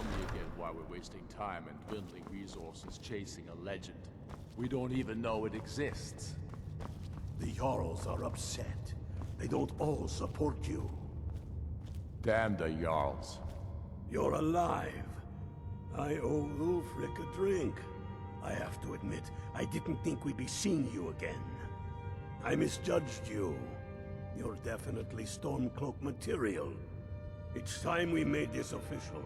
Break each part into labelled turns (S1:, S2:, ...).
S1: tell me again why we're wasting time and dwindling resources chasing a legend. We don't even know it exists.
S2: The Jarls are upset. They don't all support you.
S1: Damn the Jarls.
S2: You're alive. I owe Ulfric a drink. I have to admit, I didn't think we'd be seeing you again. I misjudged you. You're definitely Stormcloak material. It's time we made this official.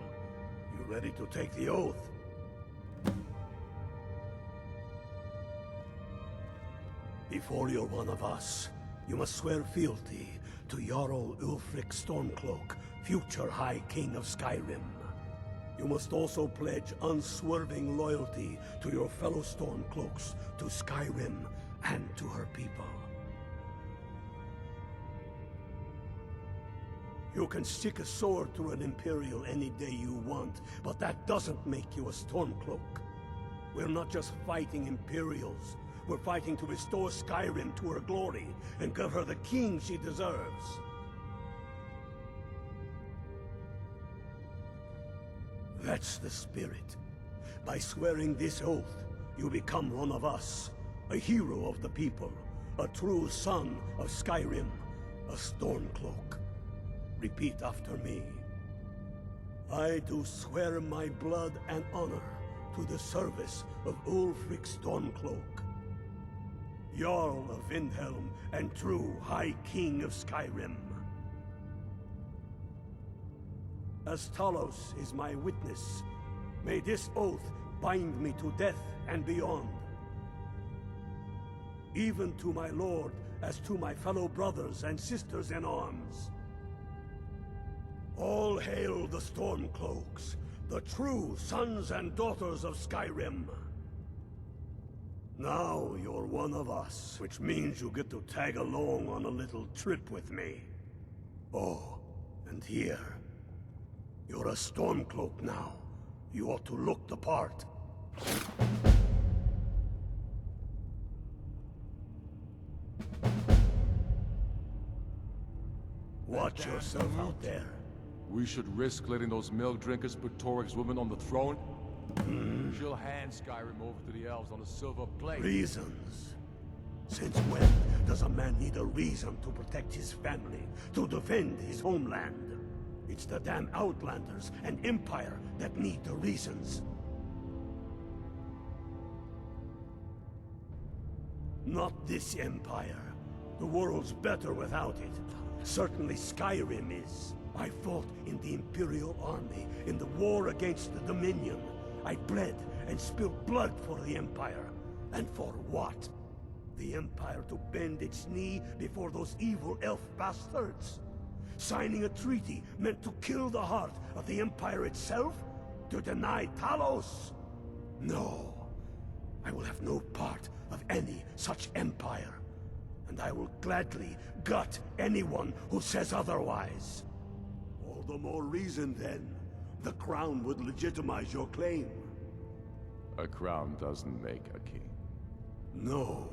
S2: You ready to take the oath? Before you're one of us, you must swear fealty to Jarl Ulfric Stormcloak, future High King of Skyrim. You must also pledge unswerving loyalty to your fellow Stormcloaks, to Skyrim, and to her people. You can stick a sword through an Imperial any day you want, but that doesn't make you a Stormcloak. We're not just fighting Imperials. We're fighting to restore Skyrim to her glory and give her the king she deserves. That's the spirit. By swearing this oath, you become one of us, a hero of the people, a true son of Skyrim, a Stormcloak. Repeat after me. I do swear my blood and honor to the service of Ulfric Stormcloak, Jarl of Vindhelm and true High King of Skyrim. As Talos is my witness, may this oath bind me to death and beyond. Even to my lord, as to my fellow brothers and sisters in arms. All hail the Stormcloaks, the true sons and daughters of Skyrim. Now you're one of us, which means you get to tag along on a little trip with me. Oh, and here. You're a Stormcloak now. You ought to look the part. Watch yourself out there.
S1: We should risk letting those milk drinkers put Torik's woman on the throne? She'll hand Skyrim over to the elves on a silver plate.
S2: Reasons? Since when does a man need a reason to protect his family, to defend his homeland? It's the damn Outlanders and Empire that need the reasons. Not this Empire. The world's better without it. Certainly Skyrim is. I fought in the Imperial army in the war against the Dominion. I bled and spilled blood for the Empire. And for what? The Empire to bend its knee before those evil elf bastards? Signing a treaty meant to kill the heart of the Empire itself? To deny Talos? No. I will have no part of any such empire. And I will gladly gut anyone who says otherwise. All the more reason, then. The crown would legitimize your claim.
S1: A crown doesn't make a king.
S2: No,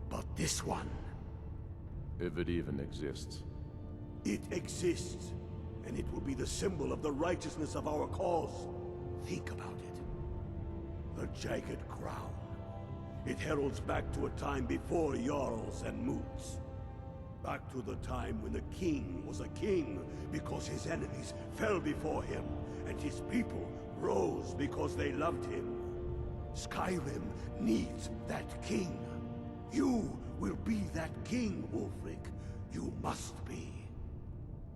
S2: but this one.
S1: If it even exists.
S2: It exists, and it will be the symbol of the righteousness of our cause. Think about it. The jagged crown. It heralds back to a time before Jarls and Moots. Back to the time when the king was a king because his enemies fell before him, and his people rose because they loved him. Skyrim needs that king. You will be that king, Ulfric. You must be.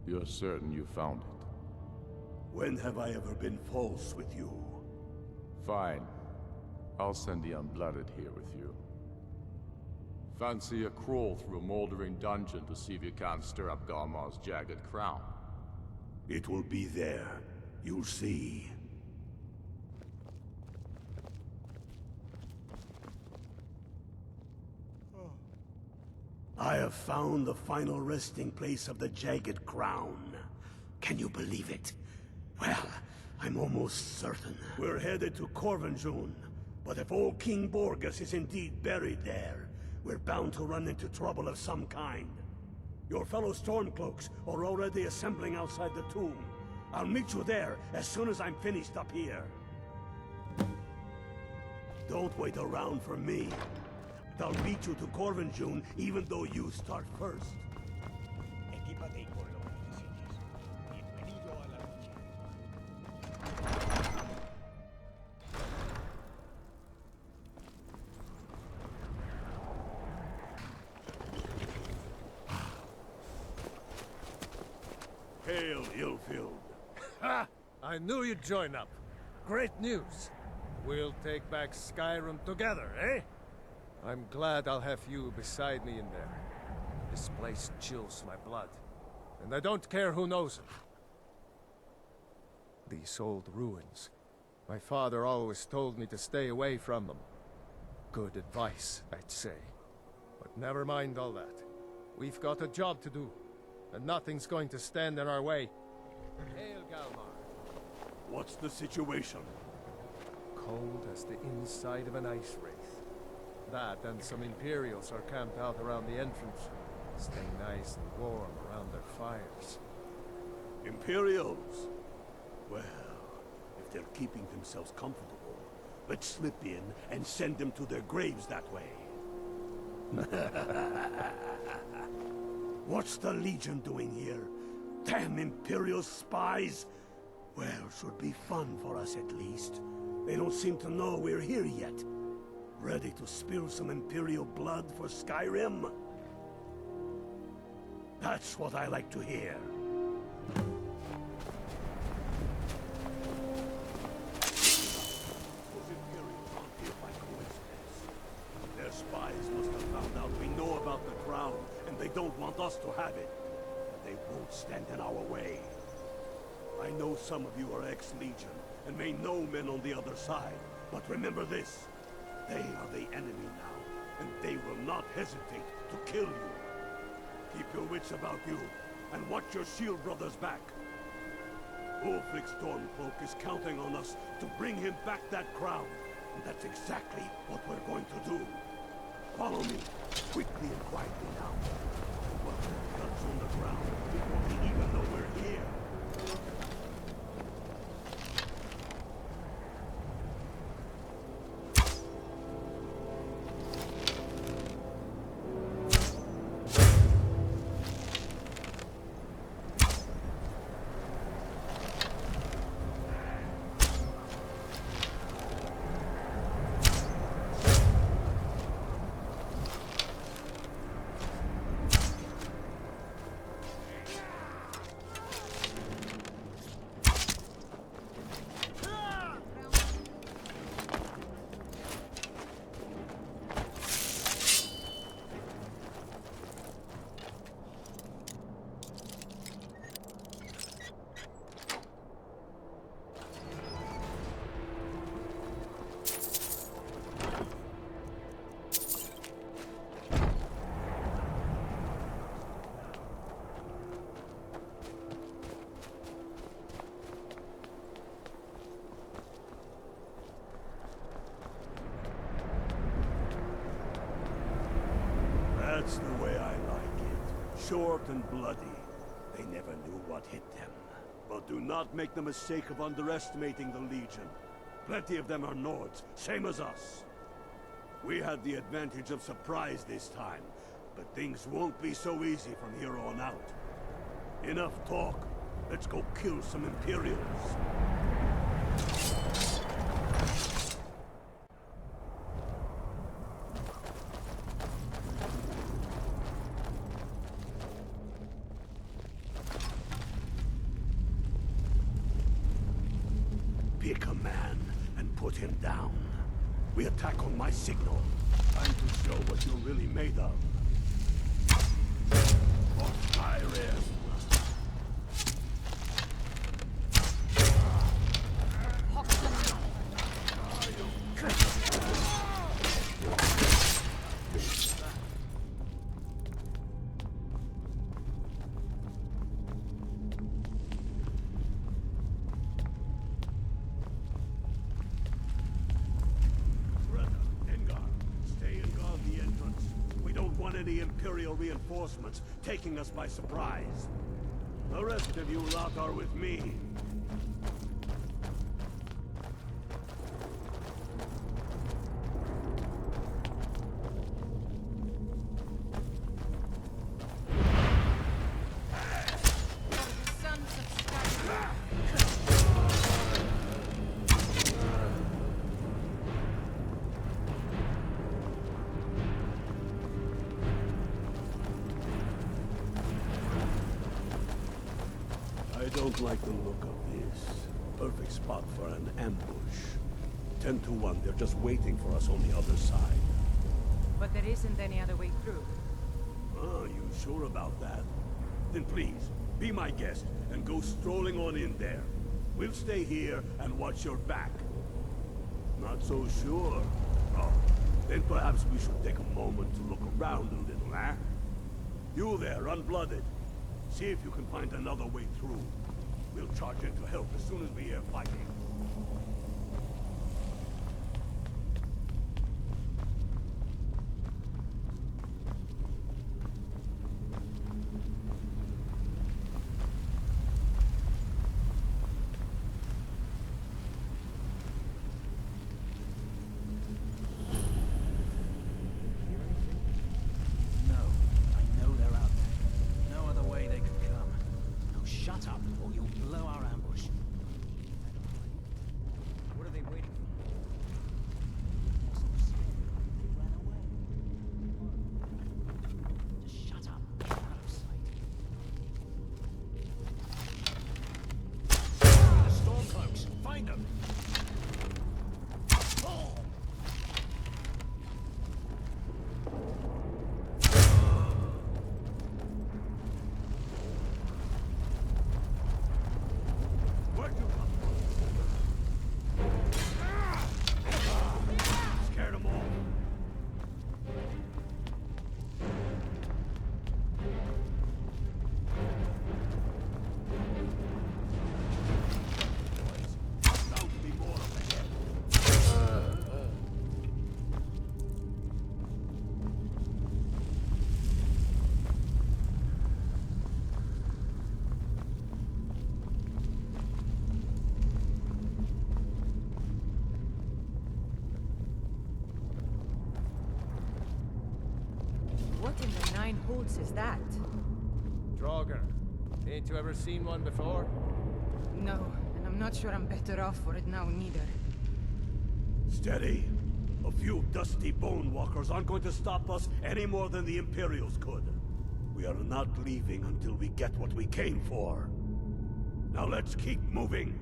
S1: You're certain you found it?
S2: When have I ever been false with you?
S1: Fine. I'll send the Unblooded here with you. Fancy a crawl through a moldering dungeon to see if you can't stir up Garmar's jagged crown?
S2: It will be there. You'll see. I have found the final resting place of the Jagged Crown. Can you believe it? Well, I'm almost certain. We're headed to Korvanjund, but if old King Borgus is indeed buried there, we're bound to run into trouble of some kind. Your fellow Stormcloaks are already assembling outside the tomb. I'll meet you there as soon as I'm finished up here. Don't wait around for me. I'll beat you to Korvanjund even though you start first.
S3: Equípate con lo que necesites. Bienvenido a la lucha.
S2: Hail, ill-filled.
S4: Ha! I knew you'd join up. Great news. We'll take back Skyrim together, eh? I'm glad I'll have you beside me in there. This place chills my blood. And I don't care who knows it. These old ruins. My father always told me to stay away from them. Good advice, I'd say. But never mind all that. We've got a job to do. And nothing's going to stand in our way. Hail, Galmar.
S2: What's the situation?
S4: Cold as the inside of an ice wraith. That and some Imperials are camped out around the entrance, staying nice and warm around their fires.
S2: Imperials? Well, if they're keeping themselves comfortable, let's slip in and send them to their graves that way. What's the Legion doing here? Damn Imperial spies! Well, should be fun for us at least. They don't seem to know we're here yet. Ready to spill some Imperial blood for Skyrim? That's what I like to hear. Those Imperials aren't here by coincidence. Their spies must have found out we know about the crown, and they don't want us to have it. They won't stand in our way. I know some of you are ex-Legion, and may know men on the other side. But remember this, they are the enemy now, and they will not hesitate to kill you. Keep your wits about you, and watch your shield brothers back. Ulfric Stormcloak is counting on us to bring him back that crown, and that's exactly what we're going to do. Follow me, quickly and quietly now. We'll put guns on the ground before they even know we're here. That's the way I like it. Short and bloody. They never knew what hit them. But do not make the mistake of underestimating the Legion. Plenty of them are Nords, same as us. We had the advantage of surprise this time, but things won't be so easy from here on out. Enough talk. Let's go kill some Imperials. Pick a man and put him down. We attack on my signal. Time to show what you're really made of. For Skyrim! Any Imperial reinforcements taking us by surprise. The rest of you lot are with me. I don't like the look of this. Perfect spot for an ambush. 10 to 1, they're just waiting for us on the other side.
S5: But there isn't any other way through.
S2: Ah, you sure about that? Then please, be my guest and go strolling on in there. We'll stay here and watch your back. Not so sure? Oh, then perhaps we should take a moment to look around a little, eh? You there, unblooded. See if you can find another way through. We'll charge in to help as soon as we hear fighting.
S5: What in the nine holds is that?
S4: Draugr. Ain't you ever seen one before?
S5: No, and I'm not sure I'm better off for it now neither.
S2: Steady. A few dusty bone walkers aren't going to stop us any more than the Imperials could. We are not leaving until we get what we came for. Now let's keep moving.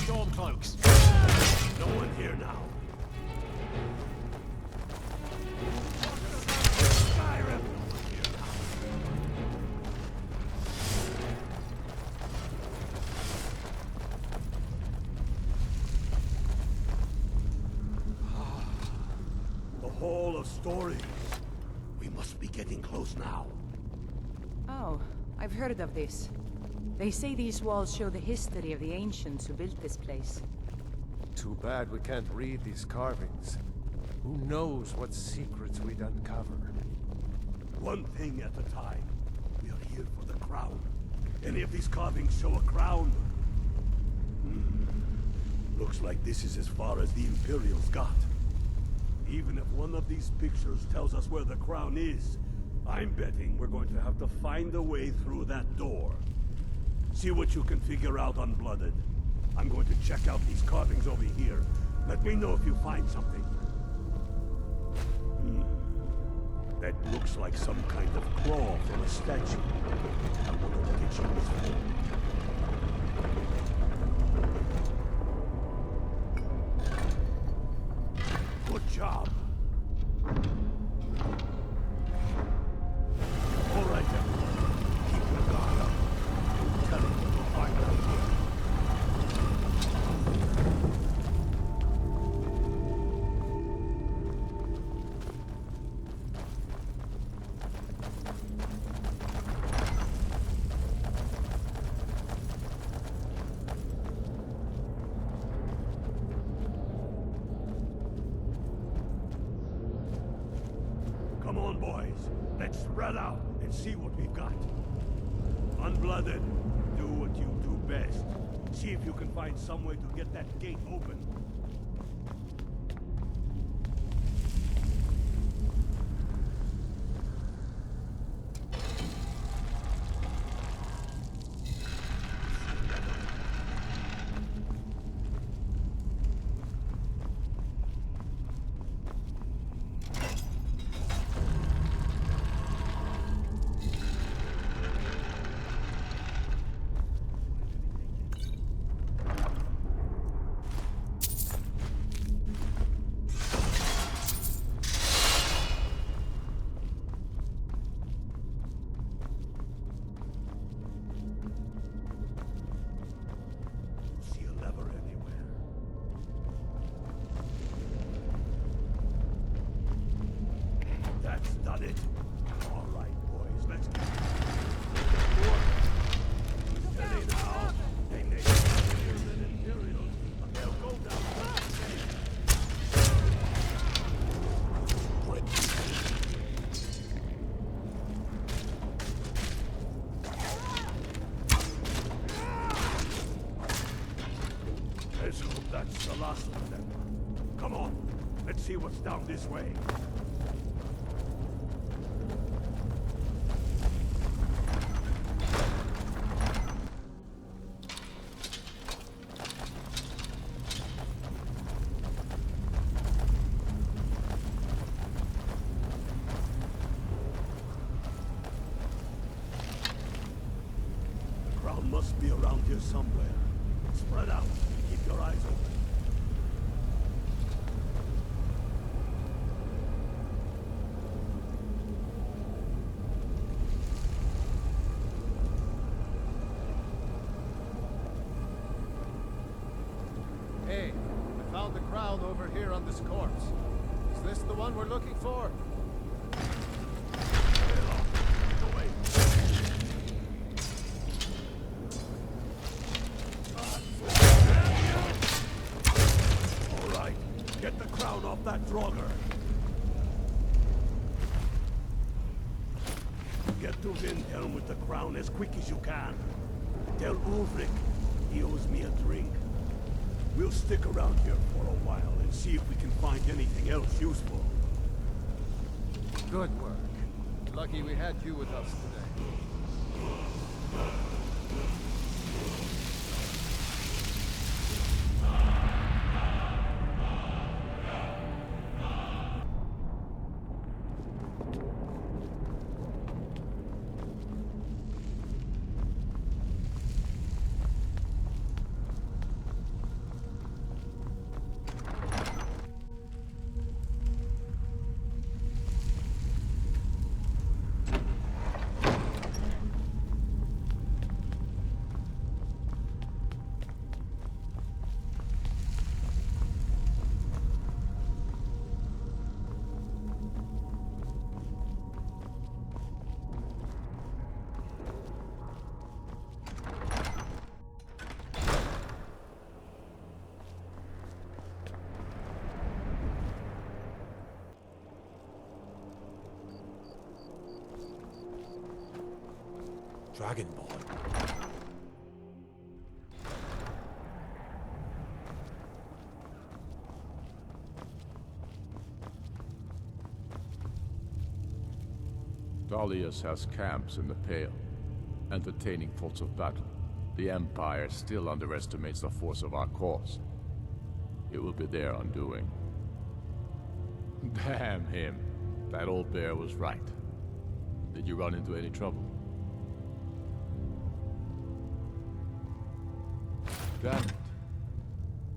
S3: Stormcloaks!
S2: No one here now. Skyrim! No one here now. The Hall of Stories. We must be getting close now.
S5: Oh, I've heard of this. They say these walls show the history of the ancients who built this place.
S4: Too bad we can't read these carvings. Who knows what secrets we'd uncover?
S2: One thing at a time. We are here for the crown. Any of these carvings show a crown? Looks like this is as far as the Imperials got. Even if one of these pictures tells us where the crown is, I'm betting we're going to have to find a way through that door. See what you can figure out, Unblooded. I'm going to check out these carvings over here. Let me know if you find something. That looks like some kind of claw from a statue. I wonder what it's used for. Good job. All right, everyone. Keep your guard up. Tell him what we'll find out here. Come on, boys. Let's spread out and see what we've got. Unblooded, do what you do best. See if you can find some way to get that gate open. That's the last of them. Come on, let's see what's down this way. The crown must be around here somewhere. Spread out. Keep your eyes open.
S4: Hey, I found the crown over here on this corpse. Is this the one we're looking for?
S2: Off that Draugr. Get to Windhelm with the crown as quick as you can. Tell Ulfric he owes me a drink. We'll stick around here for a while and see if we can find anything else useful.
S4: Good work. Lucky we had you with us today.
S3: Dragonborn.
S1: Dalius has camps in the Pale, entertaining thoughts of battle. The Empire still underestimates the force of our cause. It will be their undoing. Damn him. That old bear was right. Did you run into any trouble? Damn it.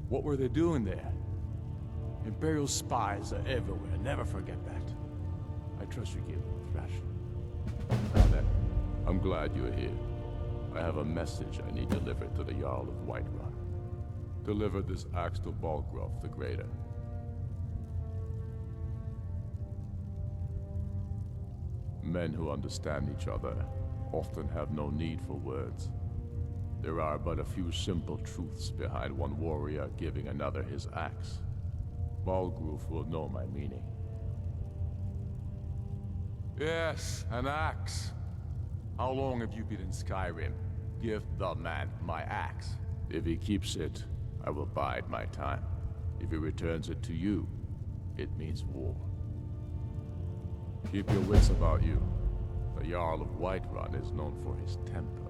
S1: What were they doing there? Imperial spies are everywhere. Never forget that. I trust you gave them a thrashing. Now then, I'm glad you're here. I have a message I need delivered to the Jarl of Whiterun. Deliver this axe to Balgruf the Greater. Men who understand each other often have no need for words. There are but a few simple truths behind one warrior giving another his axe. Balgruf will know my meaning. Yes, an axe. How long have you been in Skyrim? Give the man my axe. If he keeps it, I will bide my time. If he returns it to you, it means war. Keep your wits about you. The Jarl of Whiterun is known for his temper.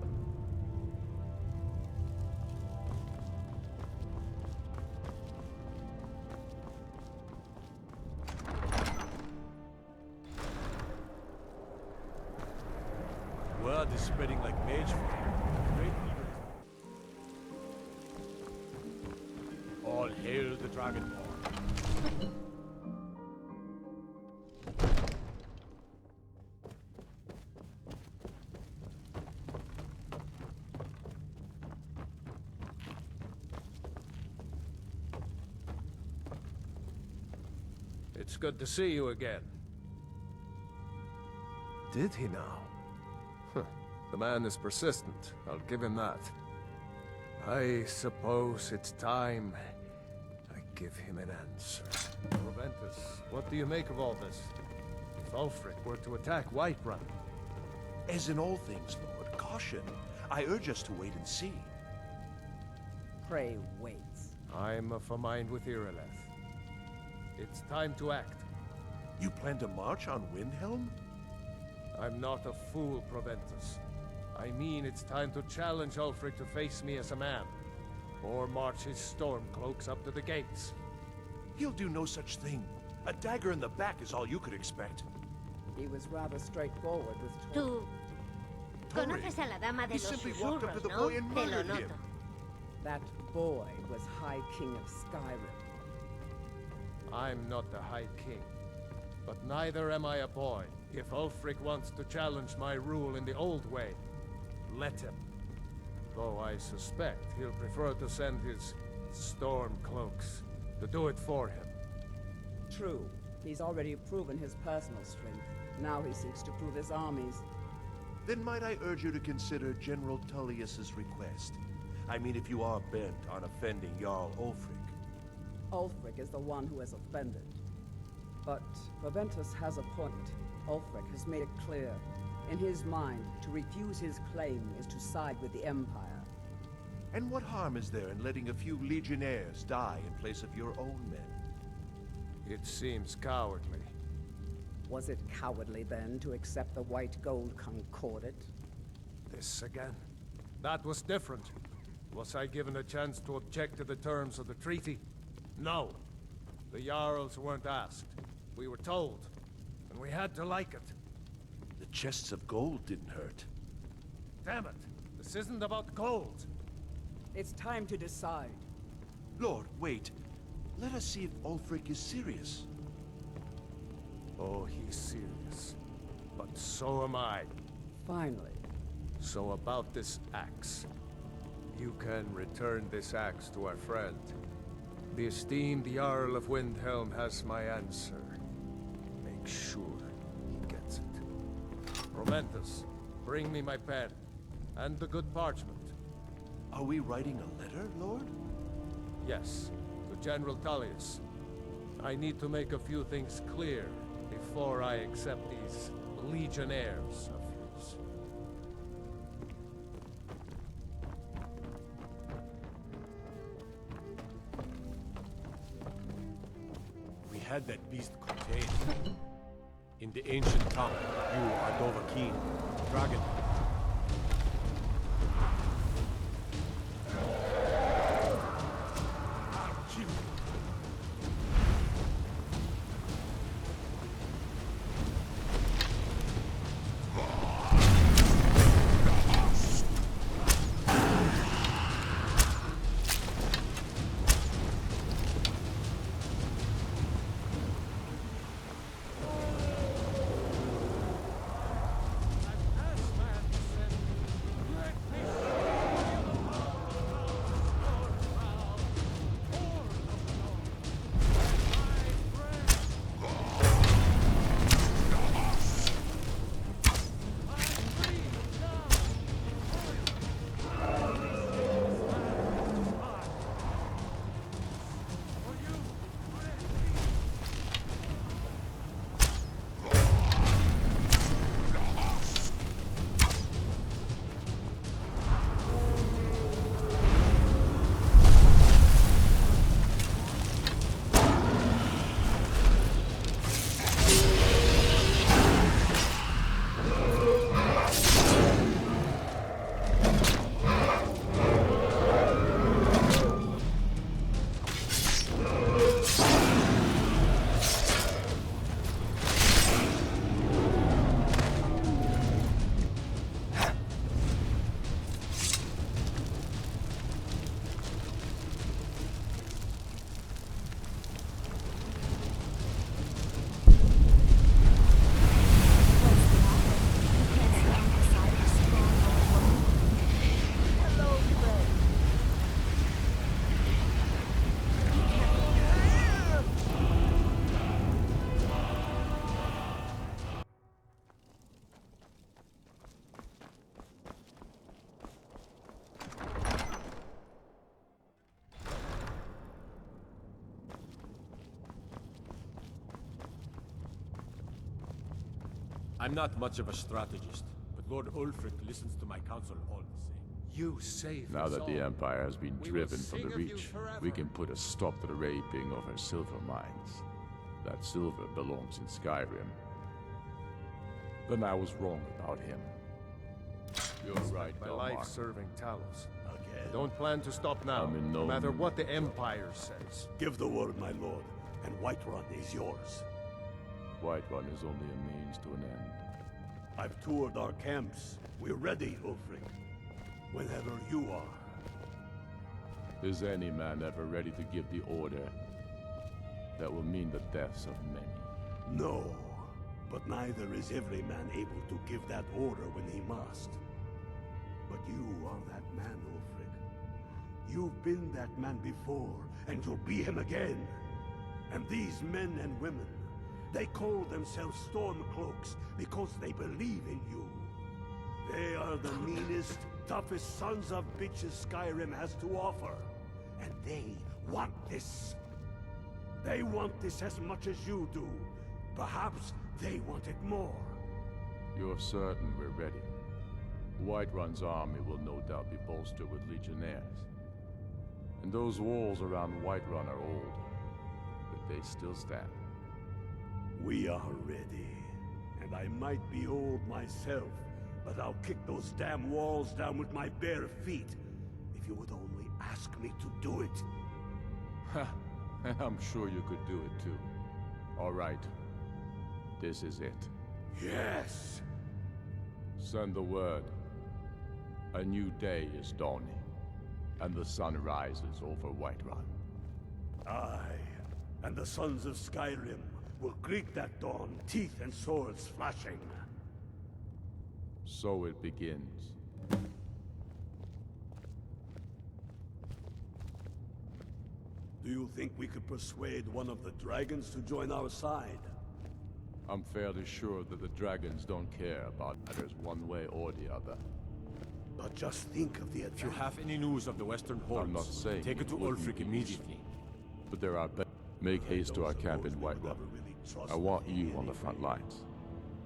S3: Word is spreading like mage fire. Great leader. All hail the Dragonborn.
S4: It's good to see you again. Did he now? Huh. The man is persistent, I'll give him that. I suppose it's time I give him an answer. Proventus, what do you make of all this? If Ulfric were to attack Whiterun,
S6: As in all things, Lord, caution. I urge us to wait and see.
S7: Pray wait.
S4: I'm of a mind with Irileth. It's time to act.
S6: You plan to march on Windhelm?
S4: I'm not a fool, Proventus. I mean it's time to challenge Ulfric to face me as a man. Or march his stormcloaks up to the gates.
S6: He'll do no such thing. A dagger in the back is all you could expect.
S7: He was rather straightforward with
S8: Tú
S6: Tori,
S8: conoces a la dama de
S6: he
S8: los
S6: simply walked up to
S8: susurros,
S6: the
S8: ¿no?
S6: boy and
S8: Te lo
S6: murdered
S8: noto.
S6: him.
S7: That boy was High King of Skyrim.
S4: I'm not the High King. But neither am I a boy. If Ulfric wants to challenge my rule in the old way, let him. Though I suspect he'll prefer to send his stormcloaks to do it for him.
S7: True, he's already proven his personal strength. Now he seeks to prove his armies.
S6: Then might I urge you to consider General Tullius's request? I mean, if you are bent on offending Jarl Ulfric.
S7: Ulfric is the one who has offended. But Proventus has a point. Ulfric has made it clear. In his mind, to refuse his claim is to side with the Empire.
S6: And what harm is there in letting a few legionnaires die in place of your own men?
S4: It seems cowardly.
S7: Was it cowardly then to accept the white gold concordat?
S4: This again? That was different. Was I given a chance to object to the terms of the treaty? No. The Jarls weren't asked. We were told. And we had to like it.
S6: The chests of gold didn't hurt.
S4: Damn it! This isn't about gold!
S7: It's time to decide.
S6: Lord, wait. Let us see if Ulfric is serious.
S4: Oh, he's serious. But so am I.
S7: Finally.
S4: So about this axe. You can return this axe to our friend. The esteemed Jarl of Windhelm has my answer. Make sure he gets it. Proventus, bring me my pen. And the good parchment.
S6: Are we writing a letter, Lord?
S4: Yes, to General Tullius. I need to make a few things clear before I accept these legionnaires of his.
S3: We had that beast contained. In the ancient tongue, you are Dovahkiin, dragon. I'm not much of a strategist, but Lord Ulfric listens to my counsel all the same.
S4: You save
S1: Now
S4: us
S1: that the
S4: all.
S1: Empire has been
S4: We will
S1: driven from
S4: sing
S1: the
S4: of you
S1: Reach,
S4: forever.
S1: we can put a stop to the raping of her silver mines. That silver belongs in Skyrim. Then I was wrong about him. You're right,
S4: My
S1: Delmar.
S4: life serving Talos.
S2: Again.
S4: Don't plan to stop now,
S1: I'm in
S4: no
S1: no
S4: matter
S1: mood.
S4: what the Empire says.
S2: Give the word, my lord, and Whiterun is yours.
S1: Whiterun is only a means to an end.
S2: I've toured our camps. We're ready, Ulfric. Whenever you are.
S1: Is any man ever ready to give the order that will mean the deaths of many?
S2: No, but neither is every man able to give that order when he must. But you are that man, Ulfric. You've been that man before, and you'll be him again. And these men and women, they call themselves Stormcloaks because they believe in you. They are the meanest, toughest sons of bitches Skyrim has to offer. And they want this. They want this as much as you do. Perhaps they want it more.
S1: You're certain we're ready? Whiterun's army will no doubt be bolstered with legionnaires. And those walls around Whiterun are old, but they still stand.
S2: We are ready. And I might be old myself, but I'll kick those damn walls down with my bare feet, if you would only ask me to do it.
S1: Ha! And I'm sure you could do it too. All right. This is it.
S2: Yes!
S1: Send the word. A new day is dawning, and the sun rises over Whiterun.
S2: I and the sons of Skyrim will greet that dawn, teeth and swords flashing.
S1: So it begins.
S2: Do you think we could persuade one of the dragons to join our side?
S1: I'm fairly sure that the dragons don't care about matters one way or the other.
S2: But just think of the
S3: If you
S2: advantage.
S3: have any news of the Western Hordes,
S1: I'm not saying
S3: take it to
S1: it wouldn't
S3: Ulfric
S1: be
S3: immediately.
S1: But there are Make haste to our camp in Whiterun. I want you on the front lines.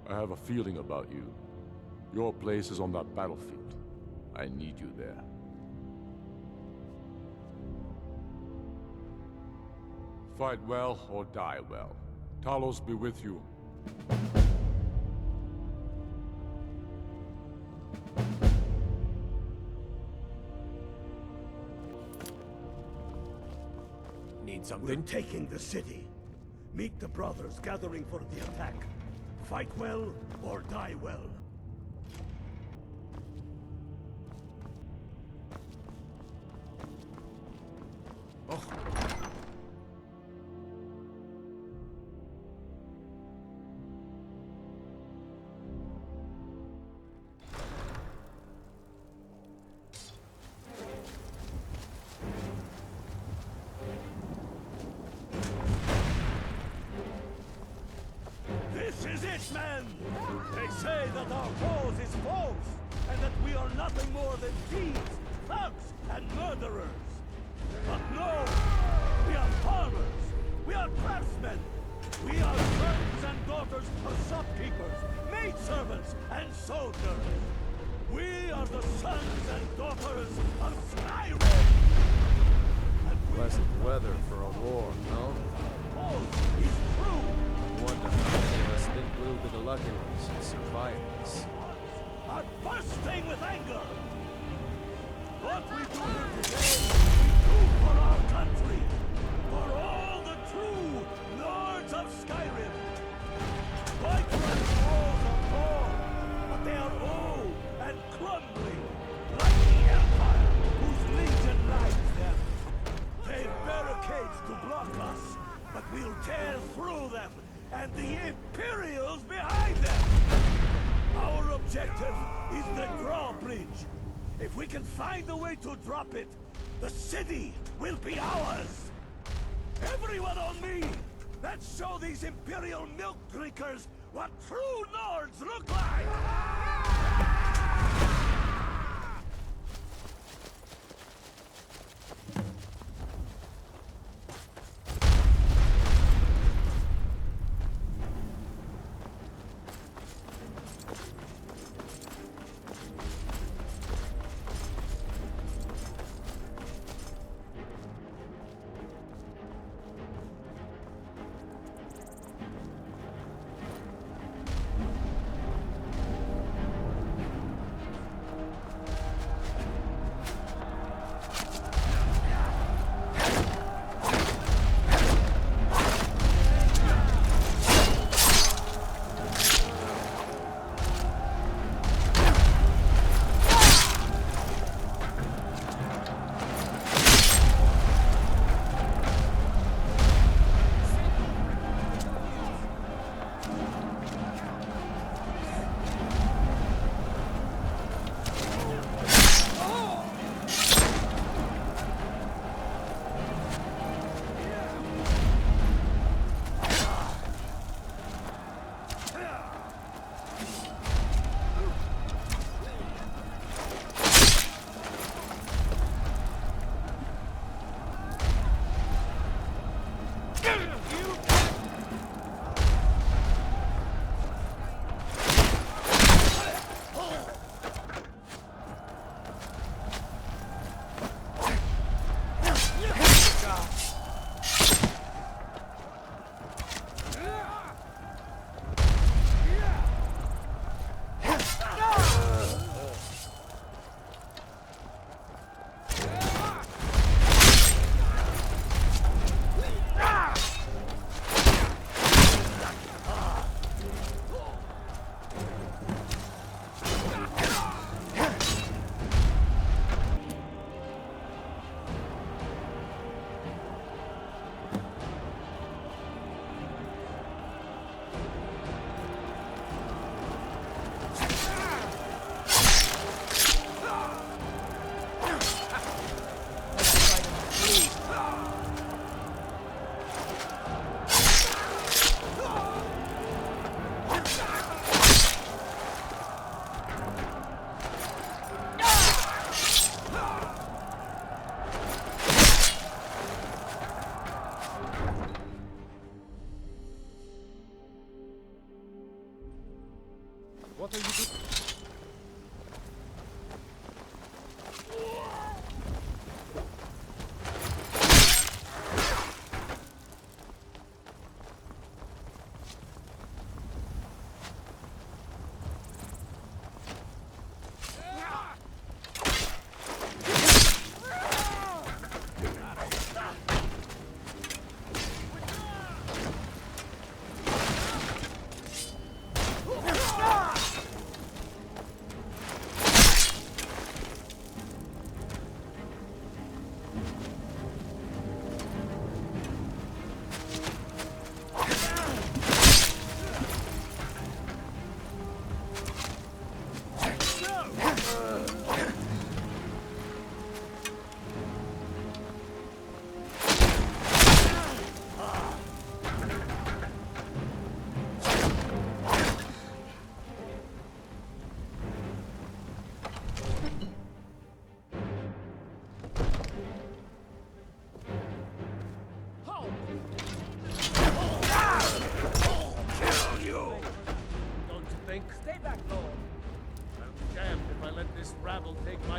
S1: I have a feeling about you. Your place is on that battlefield. I need you there. Fight well or die well. Talos be with you.
S3: Need
S2: We're
S3: something?
S2: taking the city. Meet the brothers gathering for the attack. Fight well or die well. This is it, men! They say that our cause is false, and that we are nothing more than thieves, thugs, and murderers. But no! We are farmers! We are craftsmen! We are sons and daughters of shopkeepers, maidservants, and soldiers! We are the sons and daughters of Skyrim! And we
S4: Pleasant weather for a war, no?
S2: cause is true!
S4: I wonder how many of us think we'll be the lucky ones and survive this.
S2: Are bursting with anger. What we do here today, we do for our country, for all the true lords of Skyrim. Whiterun's walls are tall, but they are old and crumbling, like the Empire whose legion lies them. They've barricades to block us, but we'll tear through them, and the Imperials behind them. Our objective is the drawbridge. If we can find a way to drop it, the city will be ours. Everyone on me! Let's show these Imperial milk drinkers what true Nords look like!
S4: What are you doing?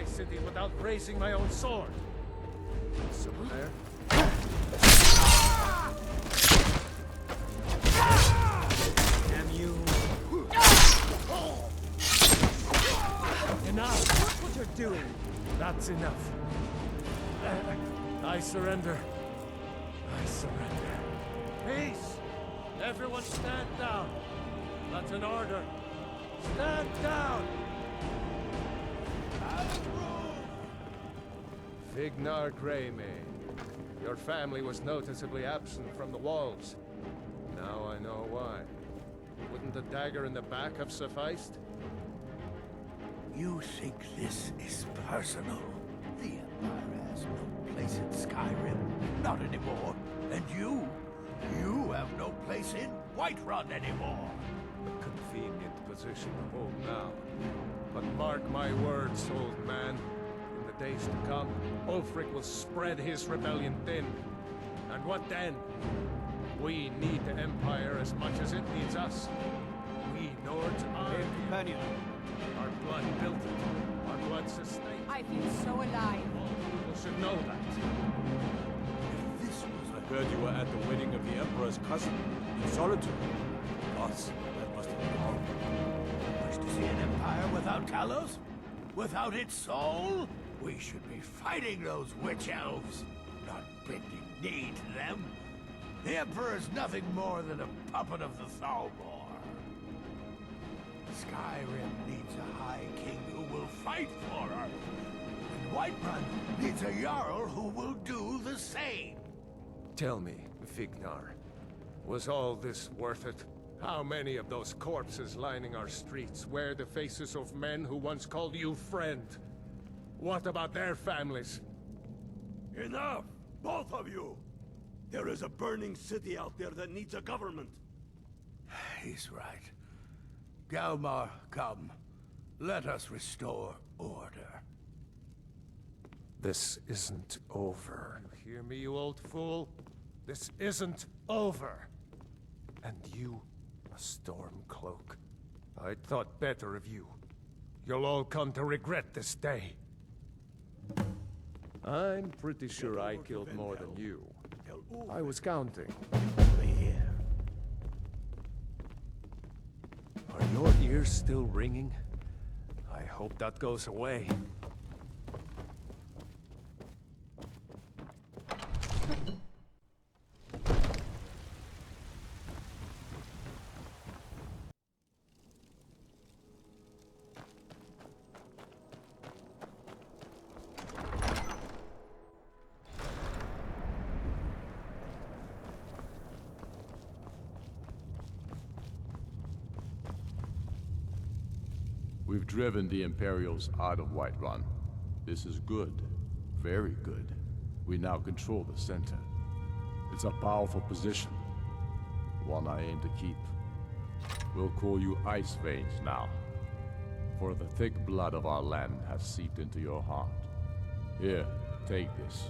S4: City without raising my own sword. Someone there? Damn you! Enough! Look what you're doing! That's enough. I surrender. I surrender. Peace! Everyone stand down. That's an order. Stand down! Vignar Greymane, your family was noticeably absent from the walls. Now I know why. Wouldn't a dagger in the back have sufficed?
S2: You think this is personal? The Empire has no place in Skyrim. Not anymore. And you have no place in Whiterun anymore.
S4: A convenient position to hold now. But mark my words, old man. In the days to come, Ulfric will spread his rebellion thin. And what then? We need the Empire as much as it needs us. We Nords are
S3: companion.
S4: Our blood built it. Our blood sustained it.
S5: I feel so alive.
S4: All people should know that.
S2: This was
S3: I heard you were at the wedding of the Emperor's cousin in Solitude. Gods, that must have been horrible.
S2: wish to see an empire without Talos? Without its soul? We should be fighting those witch elves, not bending knee to them. The Emperor's nothing more than a puppet of the Thalmor. Skyrim needs a High King who will fight for her. And Whiterun needs a Jarl who will do the same.
S4: Tell me, Vignar, was all this worth it? How many of those corpses lining our streets wear the faces of men who once called you friend? What about their families?
S2: Enough! Both of you! There is a burning city out there that needs a government. He's right. Galmar, come. Let us restore order.
S4: This isn't over. Hear me, you old fool? This isn't over. And you, a Stormcloak. I thought better of you. You'll all come to regret this day. I'm pretty sure I killed more than you. I was counting.
S2: Here.
S4: Are your ears still ringing? I hope that goes away.
S1: We've driven the Imperials out of Whiterun. This is good. Very good. We now control the center. It's a powerful position. One I aim to keep. We'll call you Ice Veins now. For the thick blood of our land has seeped into your heart. Here, take this.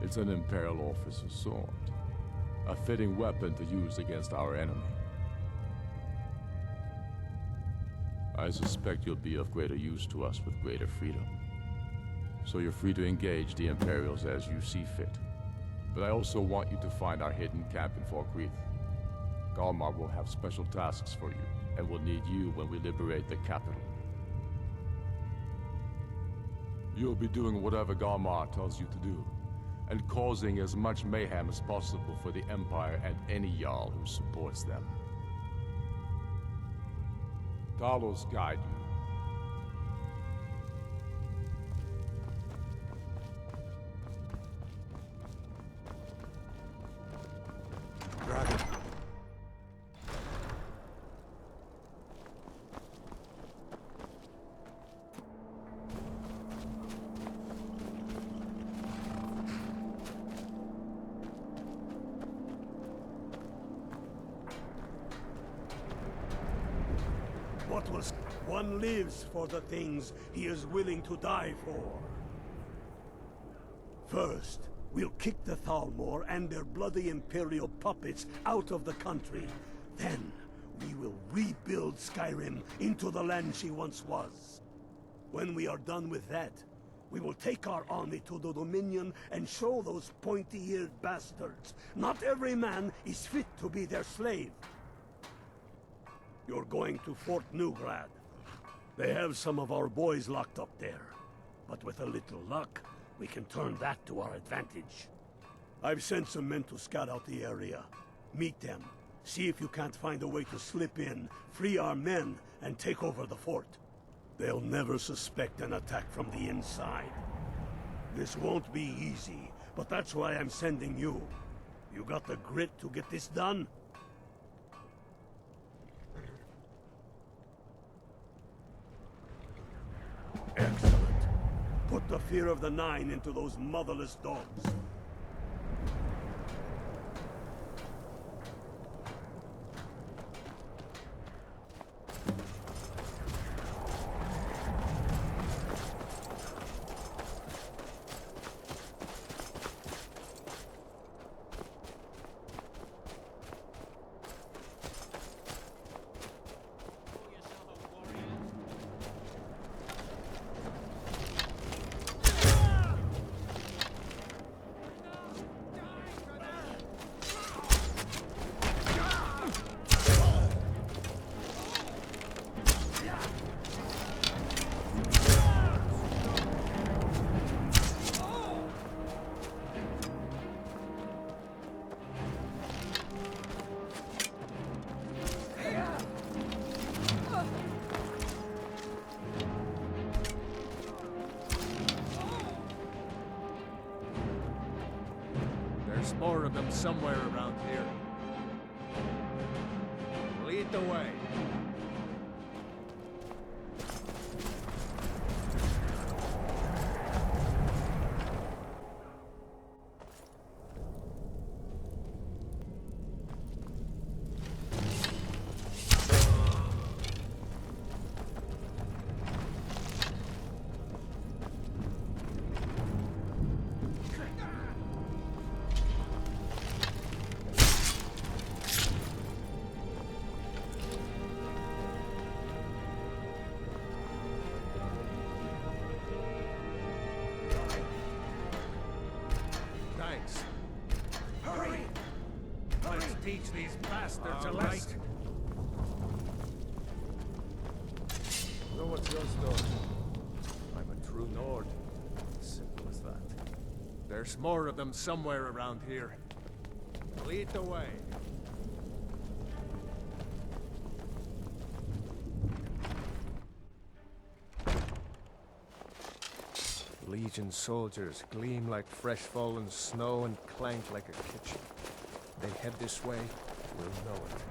S1: It's an Imperial officer's sword. A fitting weapon to use against our enemy. I suspect you'll be of greater use to us with greater freedom. So you're free to engage the Imperials as you see fit. But I also want you to find our hidden camp in Falkreath. Galmar will have special tasks for you, and will need you when we liberate the capital. You'll be doing whatever Galmar tells you to do, and causing as much mayhem as possible for the Empire and any Jarl who supports them. Talos guide you.
S3: Dragon.
S2: One lives for the things he is willing to die for. First, we'll kick the Thalmor and their bloody Imperial puppets out of the country. Then, we will rebuild Skyrim into the land she once was. When we are done with that, we will take our army to the Dominion and show those pointy-eared bastards. Not every man is fit to be their slave. You're going to Fort Newgrad. They have some of our boys locked up there. But with a little luck, we can turn that to our advantage. I've sent some men to scout out the area. Meet them. See if you can't find a way to slip in, free our men, and take over the fort. They'll never suspect an attack from the inside. This won't be easy, but that's why I'm sending you. You got the grit to get this done? Excellent. Put the fear of the Nine into those motherless dogs.
S4: There's more of them somewhere around here. Lead the way. Thanks. Hurry! Let's teach these bastards a lesson. So what's your story? I'm a true Nord. Simple as that. There's more of them somewhere around here. Lead the way. Legion soldiers gleam like fresh fallen snow and clank like a kitchen. They head this way, we'll know it.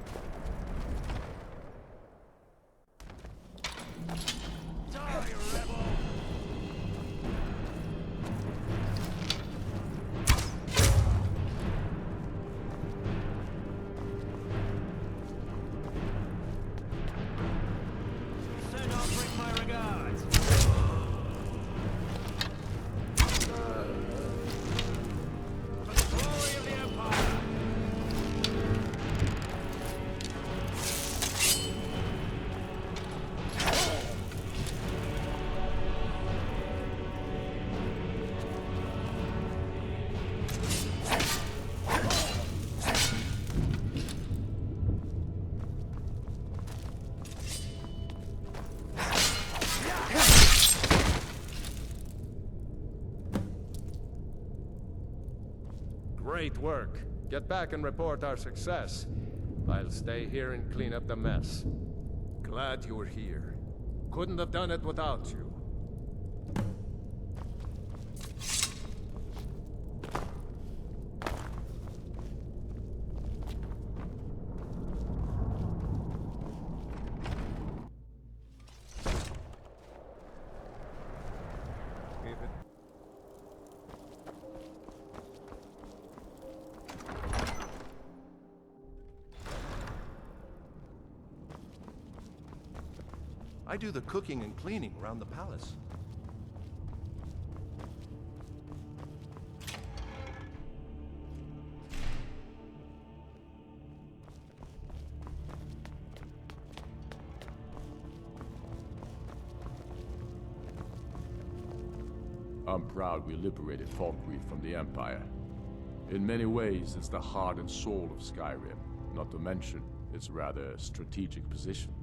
S4: Great work. Get back and report our success. I'll stay here and clean up the mess. Glad you were here. Couldn't have done it without you.
S6: I do the cooking and cleaning around the palace.
S1: I'm proud we liberated Falkreath from the Empire. In many ways, it's the heart and soul of Skyrim, not to mention its rather strategic position.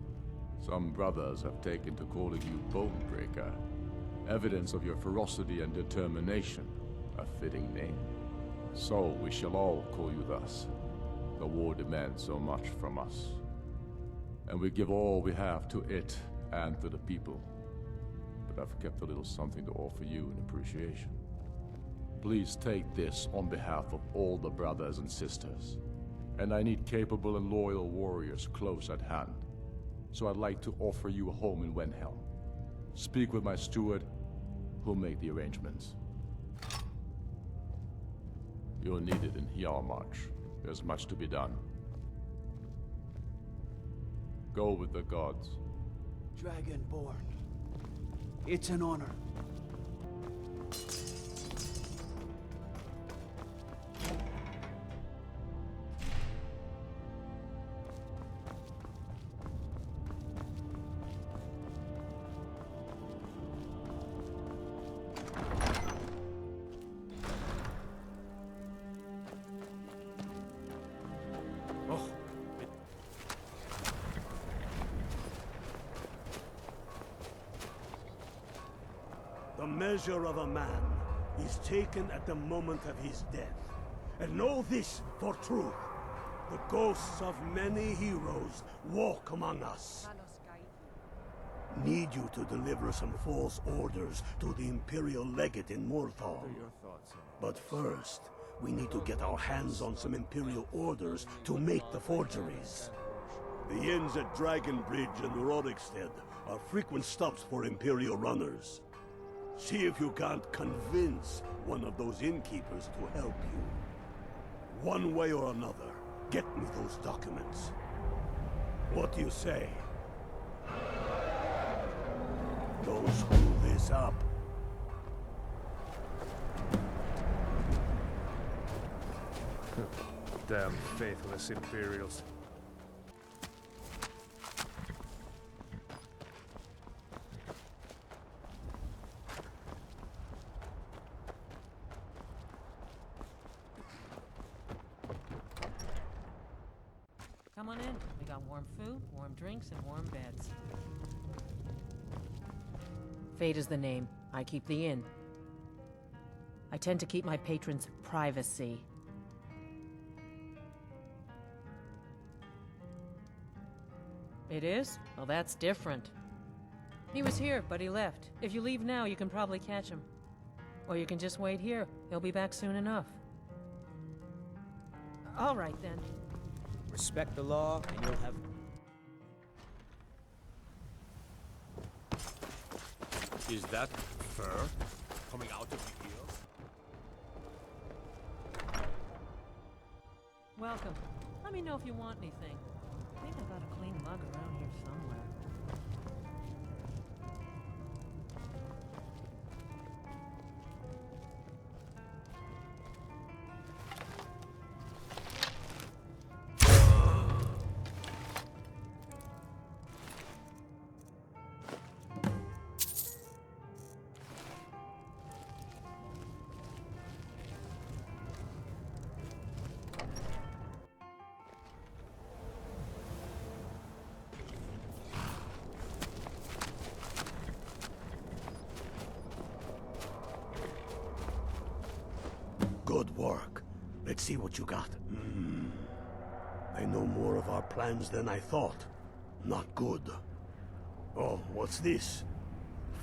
S1: Some brothers have taken to calling you Bonebreaker, evidence of your ferocity and determination, a fitting name. So we shall all call you thus. The war demands so much from us, and we give all we have to it and to the people. But I've kept a little something to offer you in appreciation. Please take this on behalf of all the brothers and sisters. And I need capable and loyal warriors close at hand. So I'd like to offer you a home in Wenhelm. Speak with my steward, who'll make the arrangements. You're needed in Hjalmarch. There's much to be done. Go with the gods.
S8: Dragonborn. It's an honor.
S2: The measure of a man is taken at the moment of his death. And know this for truth. The ghosts of many heroes walk among us. Need you to deliver some false orders to the Imperial Legate in Murthal. But first, we need to get our hands on some Imperial orders to make the forgeries. The inns at Dragonbridge and Rorikstead are frequent stops for Imperial runners. See if you can't convince one of those innkeepers to help you. One way or another, get me those documents. What do you say? Don't screw this up.
S4: Damn faithless Imperials.
S9: Come on in. We got warm food, warm drinks, and warm beds. Fate is the name. I keep the inn. I tend to keep my patrons' privacy. It is? Well, that's different. He was here, but he left. If you leave now, you can probably catch him. Or you can just wait here. He'll be back soon enough. All right, then.
S8: Respect the law, and you'll have...
S3: Is that fur coming out of the ears?
S9: Welcome. Let me know if you want anything. I think I got a clean mug around here somewhere.
S2: What you got? I know more of our plans than I thought. Not good. Oh, what's this?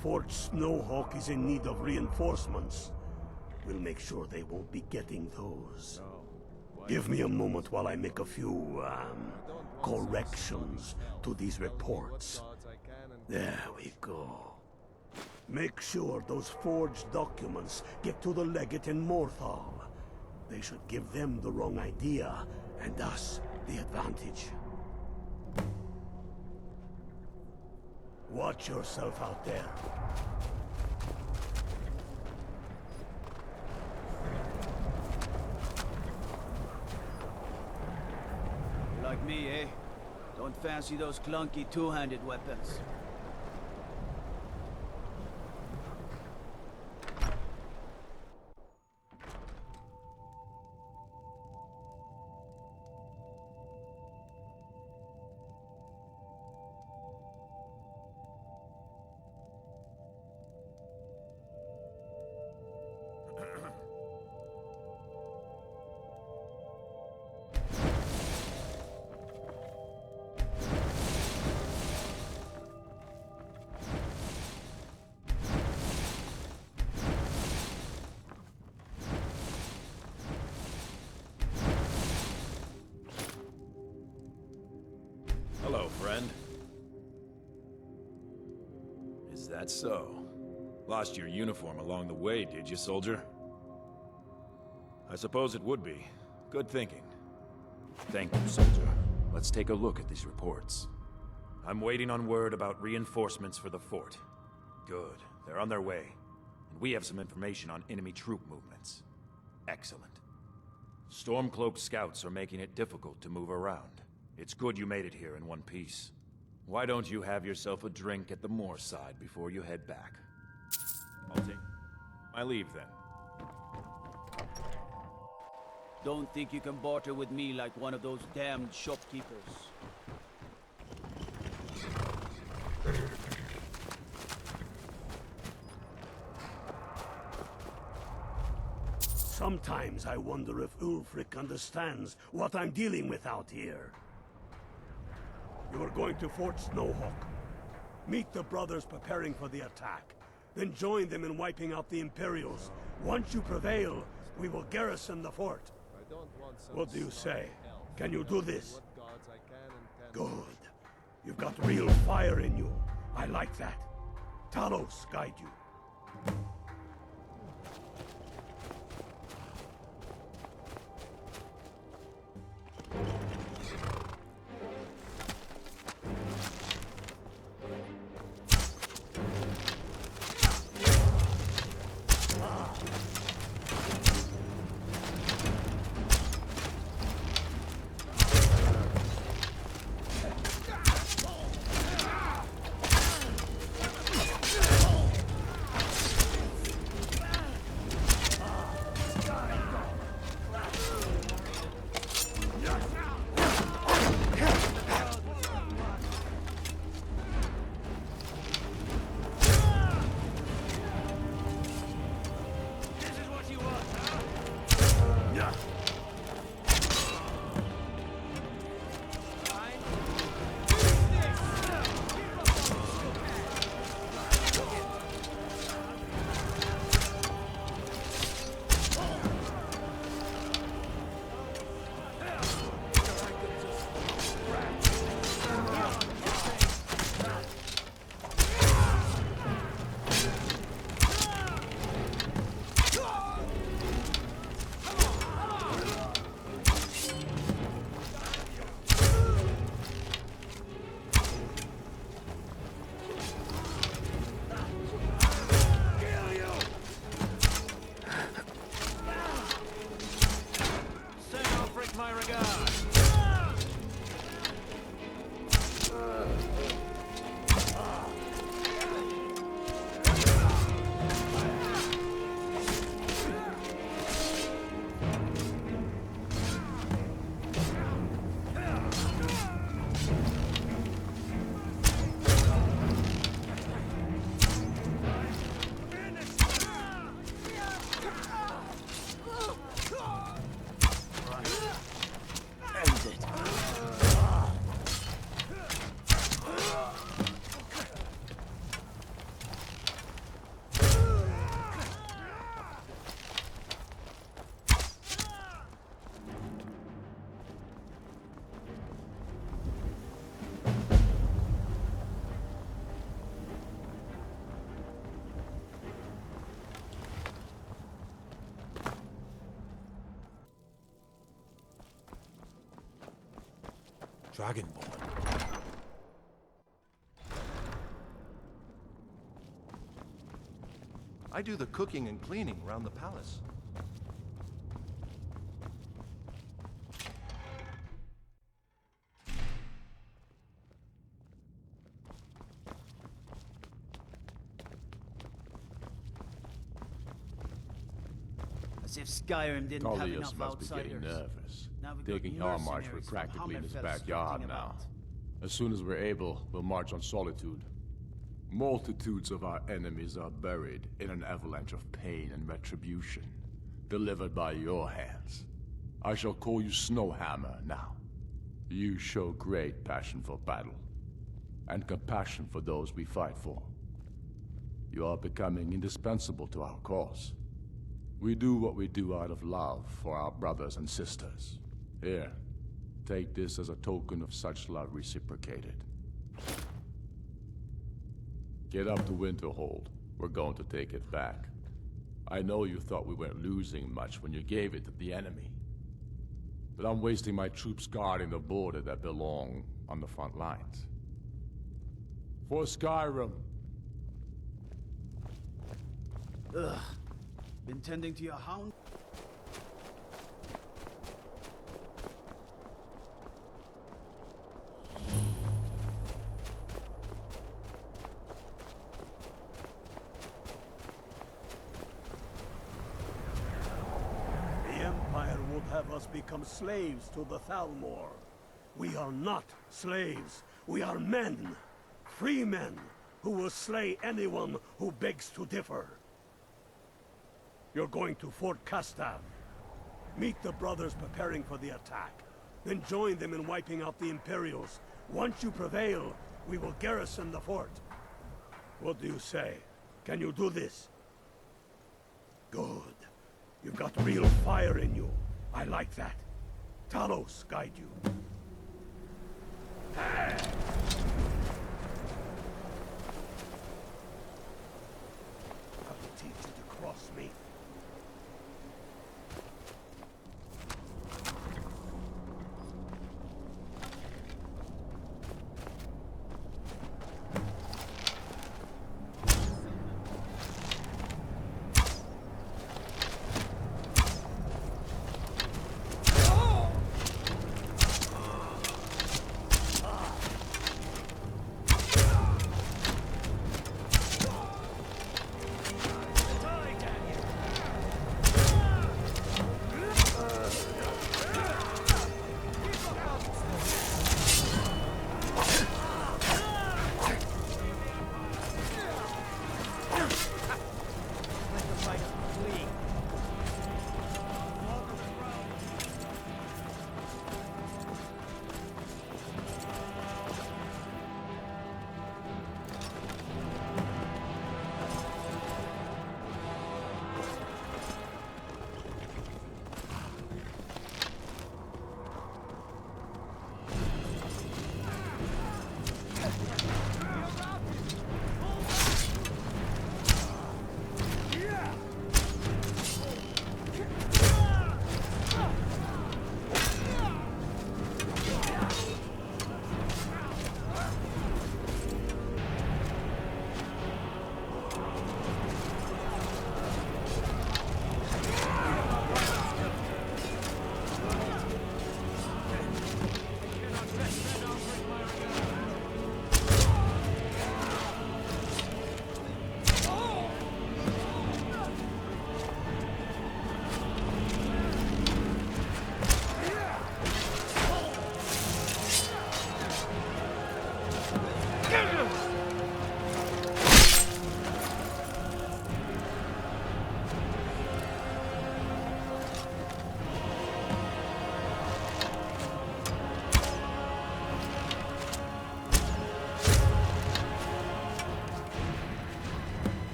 S2: Fort Snowhawk is in need of reinforcements. We'll make sure they won't be getting those. Give me a moment while I make a few, corrections to these reports. There we go. Make sure those forged documents get to the legate in Morthal. They should give them the wrong idea, and us the advantage. Watch yourself out there.
S8: Like me, eh? Don't fancy those clunky two-handed weapons.
S10: Hello, friend. Is that so? Lost your uniform along the way, did you, soldier? I suppose it would be. Good thinking. Thank you, soldier. Let's take a look at these reports. I'm waiting on word about reinforcements for the fort. Good. They're on their way. And we have some information on enemy troop movements. Excellent. Stormcloak scouts are making it difficult to move around. It's good you made it here in one piece. Why don't you have yourself a drink at the moor side before you head back? I'll take my leave then.
S8: Don't think you can barter with me like one of those damned shopkeepers.
S2: Sometimes I wonder if Ulfric understands what I'm dealing with out here. You are going to Fort Snowhawk. Meet the brothers preparing for the attack. Then join them in wiping out the Imperials. Once you prevail, we will garrison the fort. What do you say? Can you do this? Good. You've got real fire in you. I like that. Talos guide you.
S3: Dragonborn.
S6: I do the cooking and cleaning around the palace.
S8: As if Skyrim didn't have
S1: Tullius
S8: enough
S1: must be getting
S8: outsiders.
S1: nervous.
S8: Now we got
S1: Taking our march, we're
S8: mercenaries from
S1: practically in his
S8: Hammerfell
S1: backyard
S8: strutting
S1: now.
S8: about.
S1: As soon as we're able, we'll march on Solitude. Multitudes of our enemies are buried in an avalanche of pain and retribution, delivered by your hands. I shall call you Snowhammer now. You show great passion for battle, and compassion for those we fight for. You are becoming indispensable to our cause. We do what we do out of love for our brothers and sisters. Here, take this as a token of such love reciprocated. Get up to Winterhold. We're going to take it back. I know you thought we weren't losing much when you gave it to the enemy. But I'm wasting my troops guarding the border that belong on the front lines. For Skyrim.
S8: Ugh. Been tending to your hound?
S2: The Empire would have us become slaves to the Thalmor. We are not slaves. We are men. Free men who will slay anyone who begs to differ. You're going to Fort Castav. Meet the brothers preparing for the attack. Then join them in wiping out the Imperials. Once you prevail, we will garrison the fort. What do you say? Can you do this? Good. You've got real fire in you. I like that. Talos guide you. Hey! I will teach you to cross me.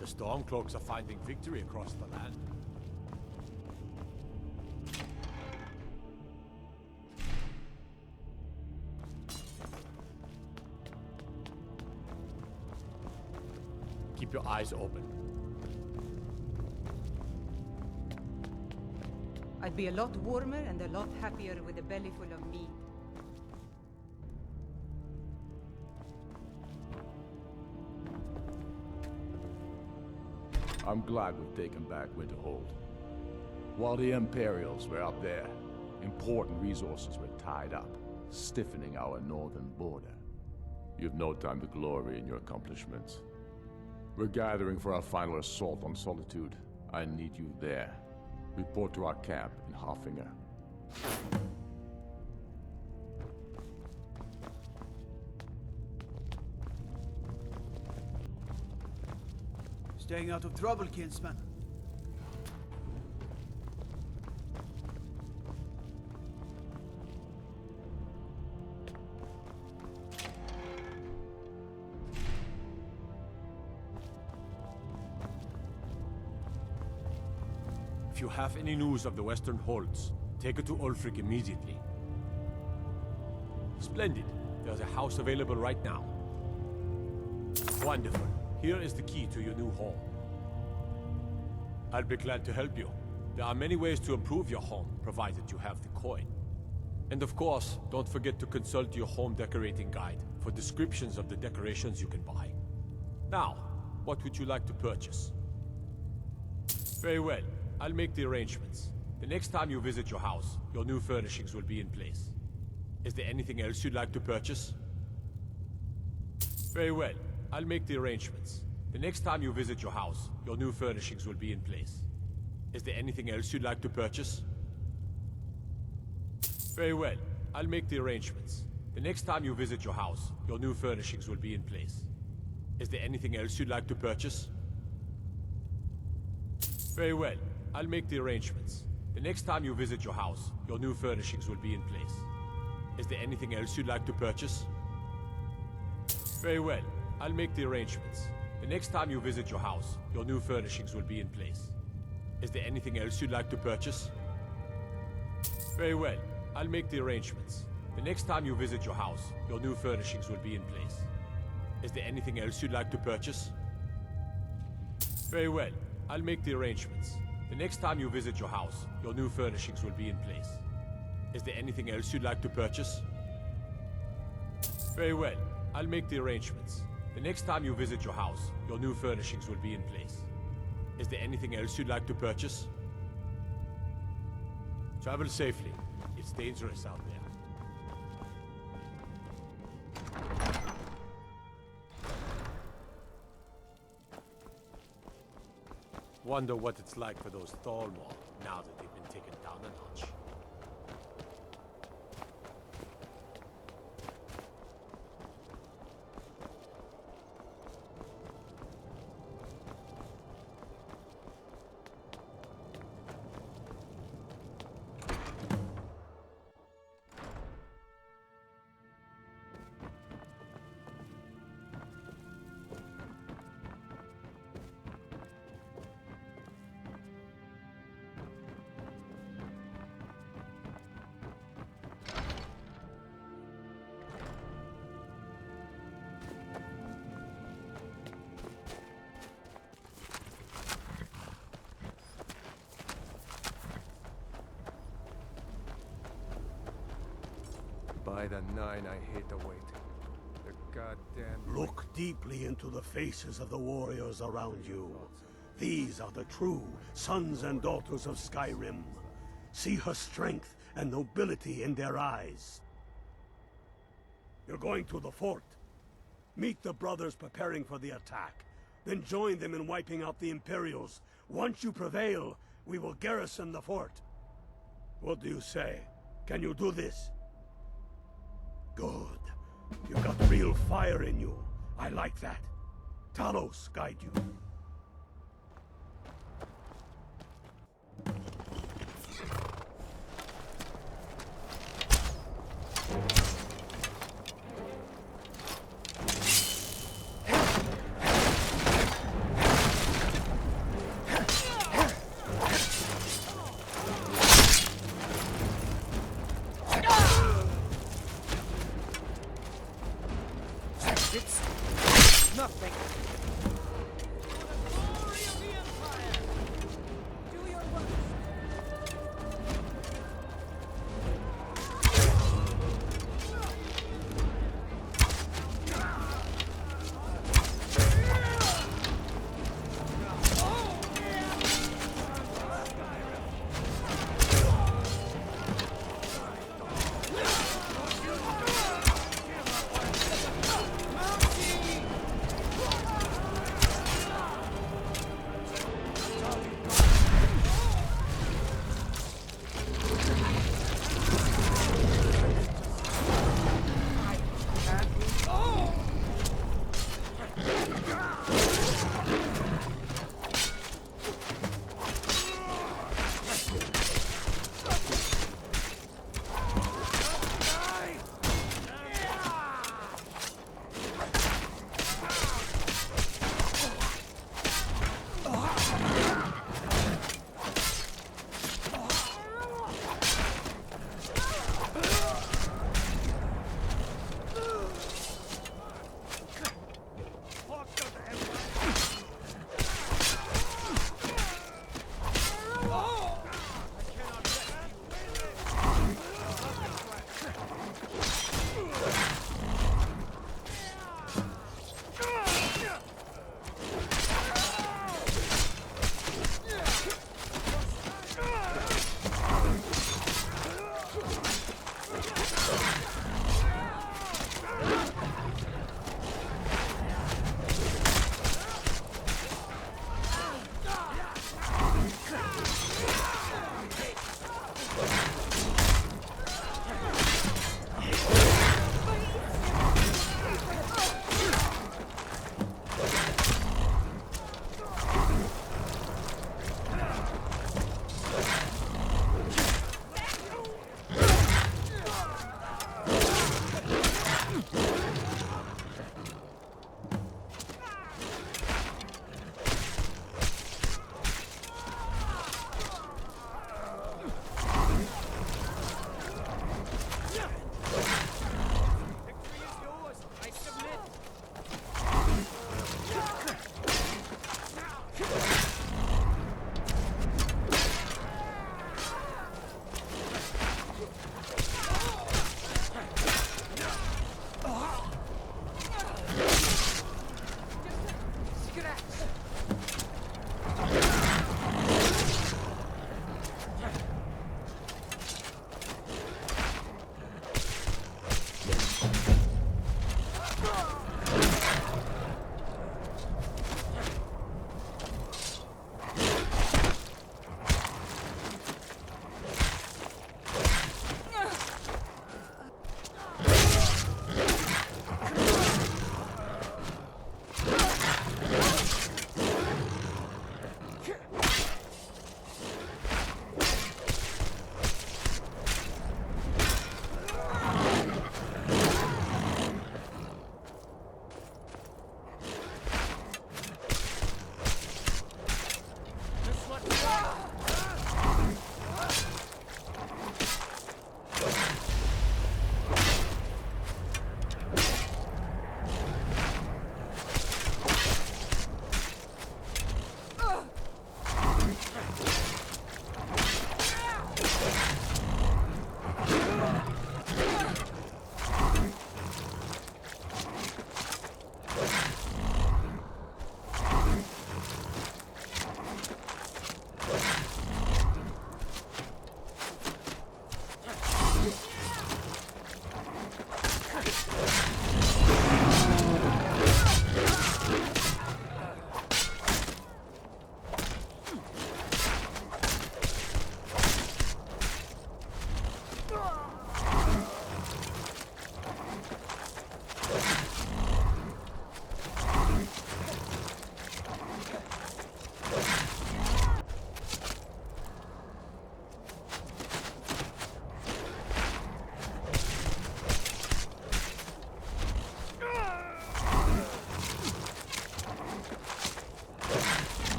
S3: The Stormcloaks are finding victory across the land. Keep your eyes open.
S5: I'd be a lot warmer and a lot happier with a belly full of meat.
S1: I'm glad we've taken back Winterhold. While the Imperials were up there, important resources were tied up, stiffening our northern border. You've no time to glory in your accomplishments. We're gathering for our final assault on Solitude. I need you there. Report to our camp in Hoffinger.
S8: Staying out of trouble, kinsman.
S3: If you have any news of the Western Holds, take it to Ulfric immediately. Splendid. There's a house available right now. Wonderful. Here is the key to your new home. I'll be glad to help you. There are many ways to improve your home, provided you have the coin. And of course, don't forget to consult your home decorating guide for descriptions of the decorations you can buy. Now, what would you like to purchase? Very well. I'll make the arrangements. The next time you visit your house, your new furnishings will be in place. Is there anything else you'd like to purchase? Very well. I'll make the arrangements. The next time you visit your house, your new furnishings will be in place. Is there anything else you'd like to purchase? Very well. I'll make the arrangements. The next time you visit your house, your new furnishings will be in place. Is there anything else you'd like to purchase? Very well. I'll make the arrangements. The next time you visit your house, your new furnishings will be in place. Is there anything else you'd like to purchase? Very well. I'll make the arrangements. The next time you visit your house, your new furnishings will be in place. Is there anything else you'd like to purchase? Very well. I'll make the arrangements. The next time you visit your house, your new furnishings will be in place. Is there anything else you'd like to purchase? Very well. I'll make the arrangements. The next time you visit your house, your new furnishings will be in place. Is there anything else you'd like to purchase? Very well. I'll make the arrangements. The next time you visit your house, your new furnishings will be in place. Is there anything else you'd like to purchase? Travel safely. It's dangerous out there. Wonder what it's like for those Thalmor now that they've been taken down a notch.
S4: By the nine, I hate the wait. The goddamn...
S2: Look deeply into the faces of the warriors around you. These are the true sons and daughters of Skyrim. See her strength and nobility in their eyes. You're going to the fort. Meet the brothers preparing for the attack. Then join them in wiping out the Imperials. Once you prevail, we will garrison the fort. What do you say? Can you do this? Good. You've got real fire in you. I like that. Talos guide you.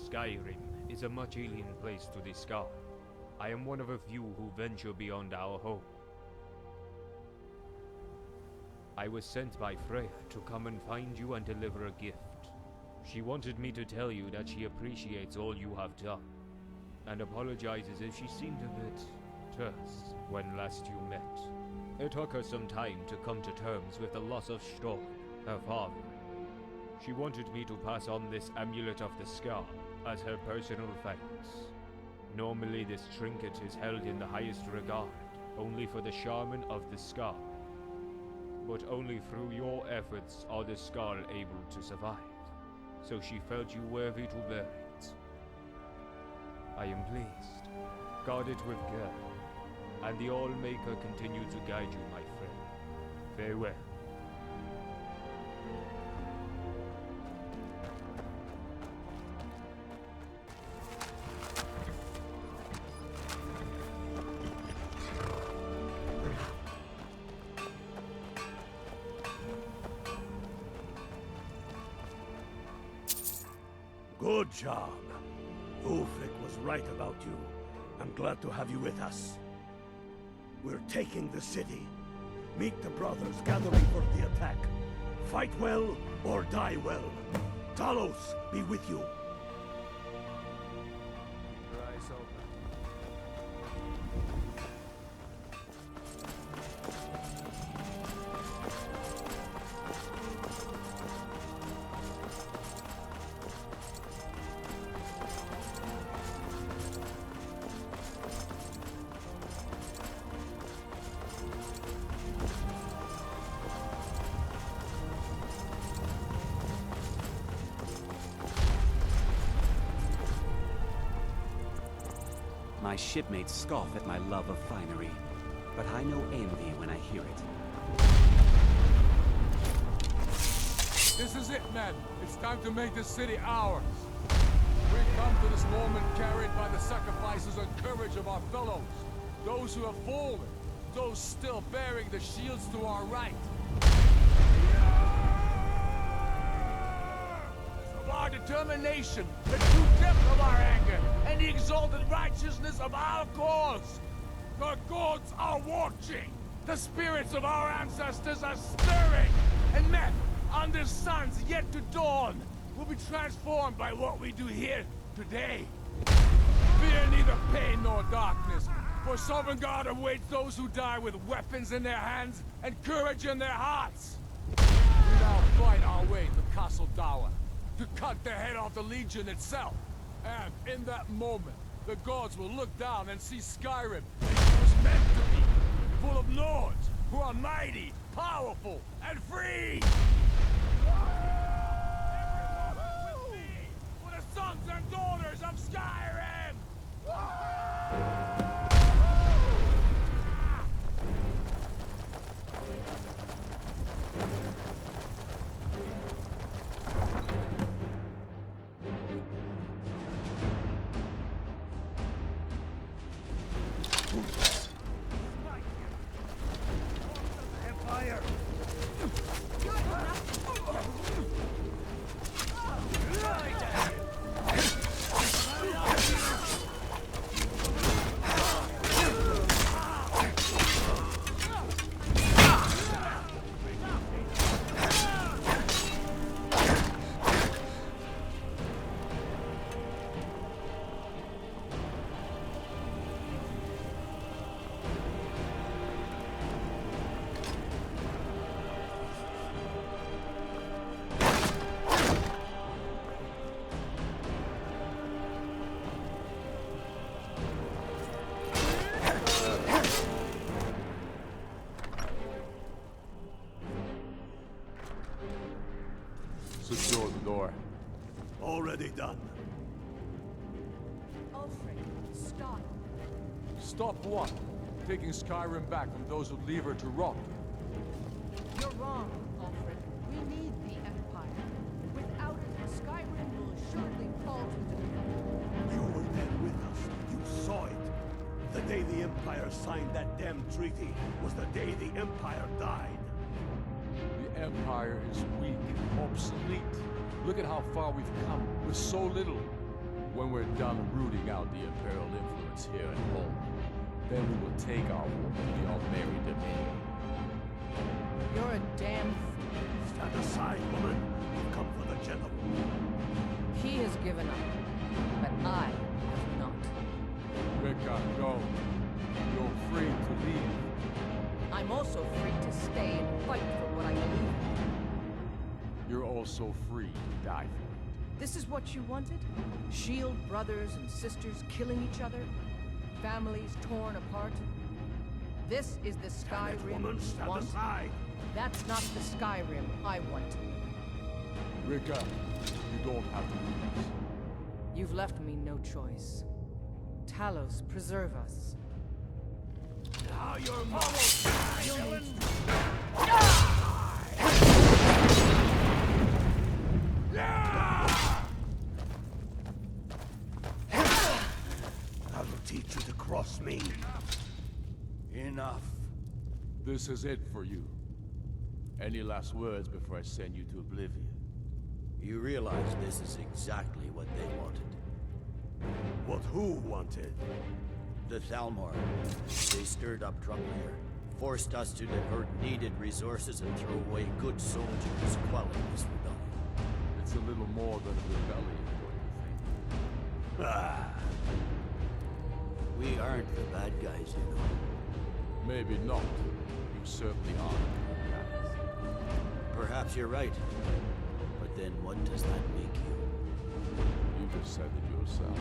S11: Skyrim is a much alien place to this sky. I am one of a few who venture beyond our home. I was sent by Freya to come and find you and deliver a gift. She wanted me to tell you that she appreciates all you have done, and apologizes if she seemed a bit terse when last you met. It took her some time to come to terms with the loss of Storm, her father. She wanted me to pass on this amulet of the scar as her personal thanks. Normally this trinket is held in the highest regard, only for the shaman of the scar. But only through your efforts are the Scar able to survive, so she felt you worthy to bear it. I am pleased. Guard it with care, and the All-Maker continue to guide you, my friend. Farewell.
S2: Good job. Ulfric was right about you. I'm glad to have you with us. We're taking the city. Meet the brothers gathering for the attack. Fight well or die well. Talos be with you.
S4: Keep your eyes open.
S12: My shipmates scoff at my love of finery, but I know envy when I hear it.
S1: This is it, men. It's time to make this city ours. We come to this moment carried by the sacrifices and courage of our fellows. Those who have fallen, those still bearing the shields to our right. Of our determination, the true depth of our anger, and the exalted righteousness of our cause. The gods are watching. The spirits of our ancestors are stirring. And men, under suns yet to dawn, will be transformed by what we do here today. Fear neither pain nor darkness, for Sovereign God awaits those who die with weapons in their hands and courage in their hearts. We now fight our way to Castle Dower, to cut the head off the Legion itself. And in that moment, the gods will look down and see Skyrim as it was meant to be, full of lords who are mighty, powerful, and free! Everyone with me, for the sons and daughters of Skyrim!
S2: Empire!
S1: Secure the door.
S2: Already done.
S5: Ulfric, stop.
S1: Stop what? Taking Skyrim back from those who leave her to rot.
S5: You're wrong, Ulfric. We need the Empire. Without it, Skyrim will surely fall to the ground.
S2: You were there with us. You saw it. The day the Empire signed that damn treaty was the day the Empire died.
S1: The Empire is weak, obsolete. Look at how far we've come with so little. When we're done rooting out the Imperial influence here at home, then we will take our war to the Almeri Dominion.
S5: You're a damn fool.
S2: Stand aside, woman. We've come for the general.
S5: He has given up, but I have not.
S1: Rika, go. You're free to leave.
S5: I'm also free to stay and fight for what I believe in.
S1: You're also free to die for it.
S5: This is what you wanted? Shield brothers and sisters killing each other? Families torn apart? This is the Skyrim
S2: Woman,
S5: you
S2: stand
S5: want?
S2: aside.
S5: That's not the Skyrim I want.
S1: Rika, you don't have to lose.
S5: You've left me no choice. Talos, preserve us.
S2: Now you're almost dying. I will teach you to cross me.
S6: Enough.
S1: This is it for you. Any last words before I send you to oblivion?
S13: You realize this is exactly what they wanted.
S2: What who wanted?
S13: The Thalmor. They stirred up trouble here, forced us to divert needed resources and throw away good soldiers, quelling this rebellion.
S1: It's a little more than a rebellion, don't you think?
S2: Ah.
S13: We aren't the bad guys, you know.
S1: Maybe not. You certainly are the bad guys.
S13: Perhaps you're right. But then what does that make you?
S1: You just said it yourself.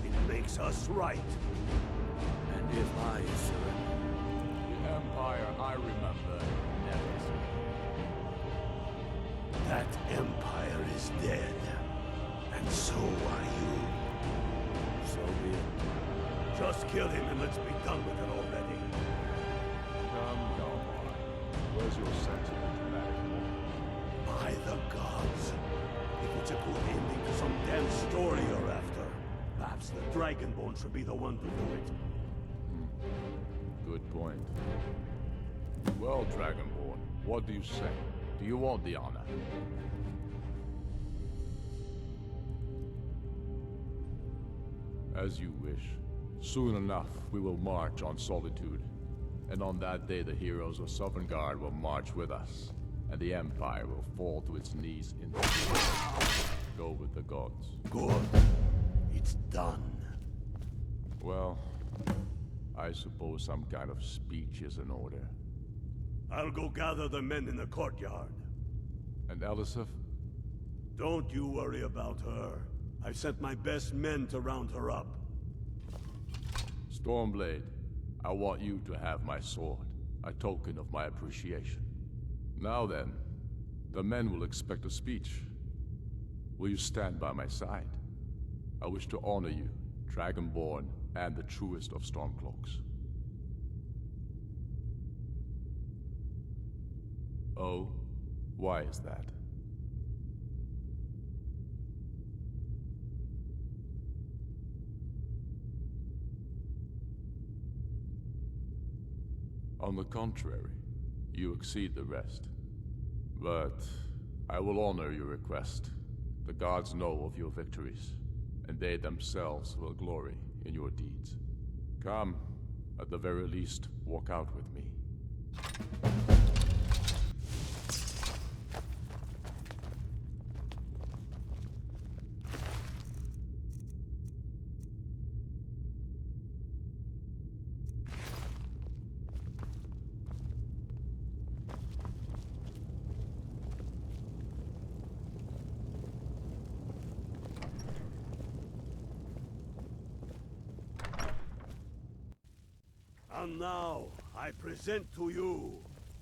S2: It makes us right.
S13: And if I surrender?
S1: The Empire I remember never surrendered.
S2: That empire is dead. And so are you.
S13: So be it.
S2: Just kill him and let's be done with it already.
S1: Come, boy. Where's your sense of diplomatic war?
S2: By the gods. If it's a good ending to some damn story you're after, perhaps the Dragonborn should be the one to do it.
S1: Good point. Well, Dragonborn, what do you say? Do you want the honor? As you wish. Soon enough, we will march on Solitude. And on that day, the heroes of Sovngarde will march with us. And the Empire will fall to its knees in the Go with the gods.
S2: Good. It's done.
S1: Well, I suppose some kind of speech is in order.
S2: I'll go gather the men in the courtyard.
S1: And Elisif?
S2: Don't you worry about her. I've sent my best men to round her up.
S1: Stormblade, I want you to have my sword, a token of my appreciation. Now then, the men will expect a speech. Will you stand by my side? I wish to honor you, Dragonborn, and the truest of Stormcloaks. Oh, why is that? On the contrary, you exceed the rest. But I will honor your request. The gods know of your victories, and they themselves will glory in your deeds. Come, at the very least, walk out with me.
S2: And now, I present to you,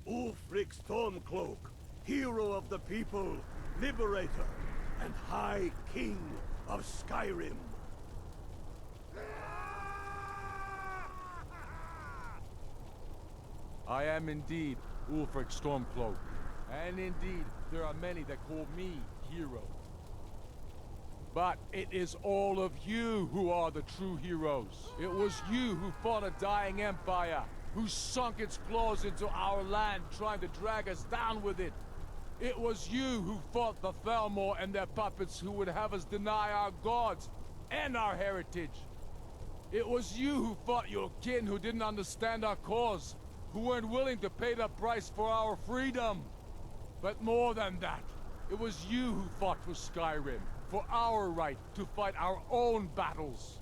S2: Ulfric Stormcloak, hero of the people, liberator, and High King of Skyrim.
S1: I am indeed Ulfric Stormcloak, and indeed, there are many that call me hero. But it is all of you who are the true heroes. It was you who fought a dying empire, who sunk its claws into our land, trying to drag us down with it. It was you who fought the Thalmor and their puppets who would have us deny our gods and our heritage. It was you who fought your kin who didn't understand our cause, who weren't willing to pay the price for our freedom. But more than that, it was you who fought for Skyrim, for our right to fight our own battles.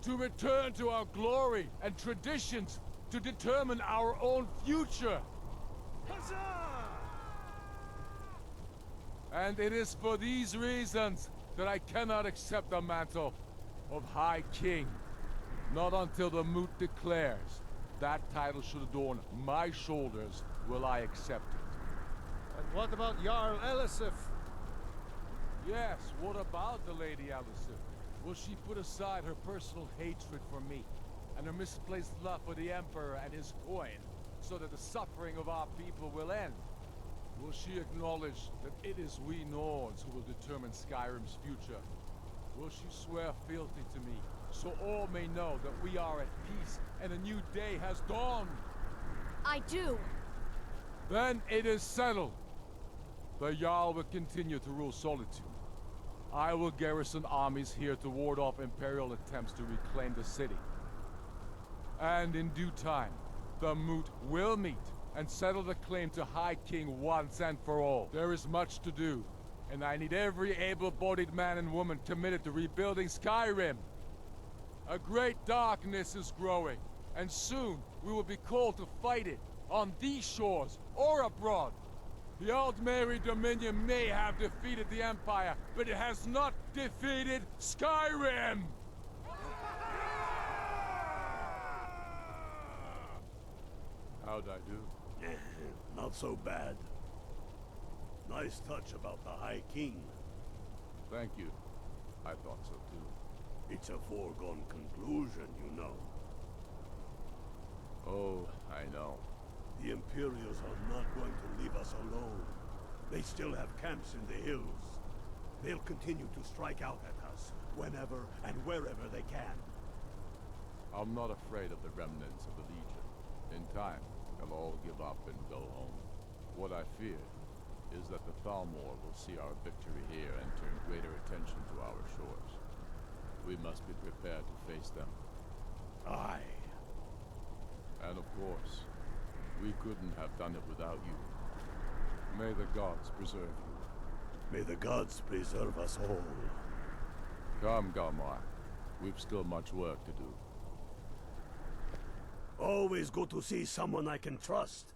S1: To return to our glory and traditions, to determine our own future. Huzzah! And it is for these reasons that I cannot accept the mantle of High King. Not until the moot declares that title should adorn my shoulders will I accept it.
S4: And what about Jarl Elisif?
S1: Yes, what about the Lady Elisif? Will she put aside her personal hatred for me and her misplaced love for the Emperor and his coin so that the suffering of our people will end? Will she acknowledge that it is we Nords who will determine Skyrim's future? Will she swear fealty to me, so all may know that we are at peace and a new day has dawned?
S14: I do.
S1: Then it is settled. The Jarl will continue to rule Solitude. I will garrison armies here to ward off Imperial attempts to reclaim the city. And in due time, the Moot will meet and settle the claim to High King once and for all. There is much to do, and I need every able-bodied man and woman committed to rebuilding Skyrim. A great darkness is growing, and soon we will be called to fight it, on these shores or abroad. The Aldmeri Dominion may have defeated the Empire, but it has not defeated Skyrim! How'd I do?
S2: Not so bad. Nice touch about the High King.
S1: Thank you. I thought so too.
S2: It's a foregone conclusion, you know.
S1: Oh, I know.
S2: The Imperials are not going to leave us alone. They still have camps in the hills. They'll continue to strike out at us, whenever and wherever they can.
S1: I'm not afraid of the remnants of the Legion. In time, they'll all give up and go home. What I fear is that the Thalmor will see our victory here and turn greater attention to our shores. We must be prepared to face them.
S2: Aye.
S1: And of course, we couldn't have done it without you. May the gods preserve you.
S2: May the gods preserve us all.
S1: Come, Galmar. We've still much work to do.
S2: Always good to see someone I can trust.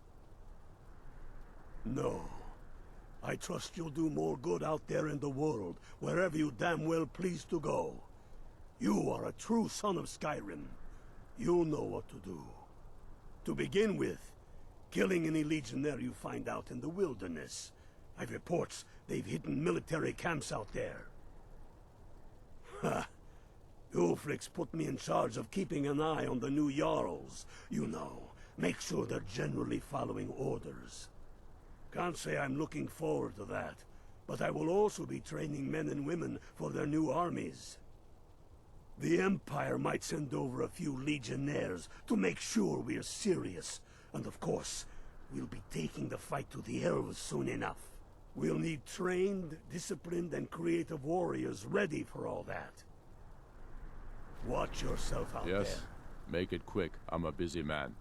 S2: No. I trust you'll do more good out there in the world, wherever you damn well please to go. You are a true son of Skyrim. You'll know what to do. To begin with, killing any legionnaire you find out in the wilderness. I've reports they've hidden military camps out there. Ha! Ulfric's put me in charge of keeping an eye on the new Jarls. You know, make sure they're generally following orders. Can't say I'm looking forward to that, but I will also be training men and women for their new armies. The Empire might send over a few legionnaires to make sure we're serious. And of course, we'll be taking the fight to the elves soon enough. We'll need trained, disciplined, and creative warriors ready for all that. Watch yourself out there.
S1: Yes, make it quick. I'm a busy man.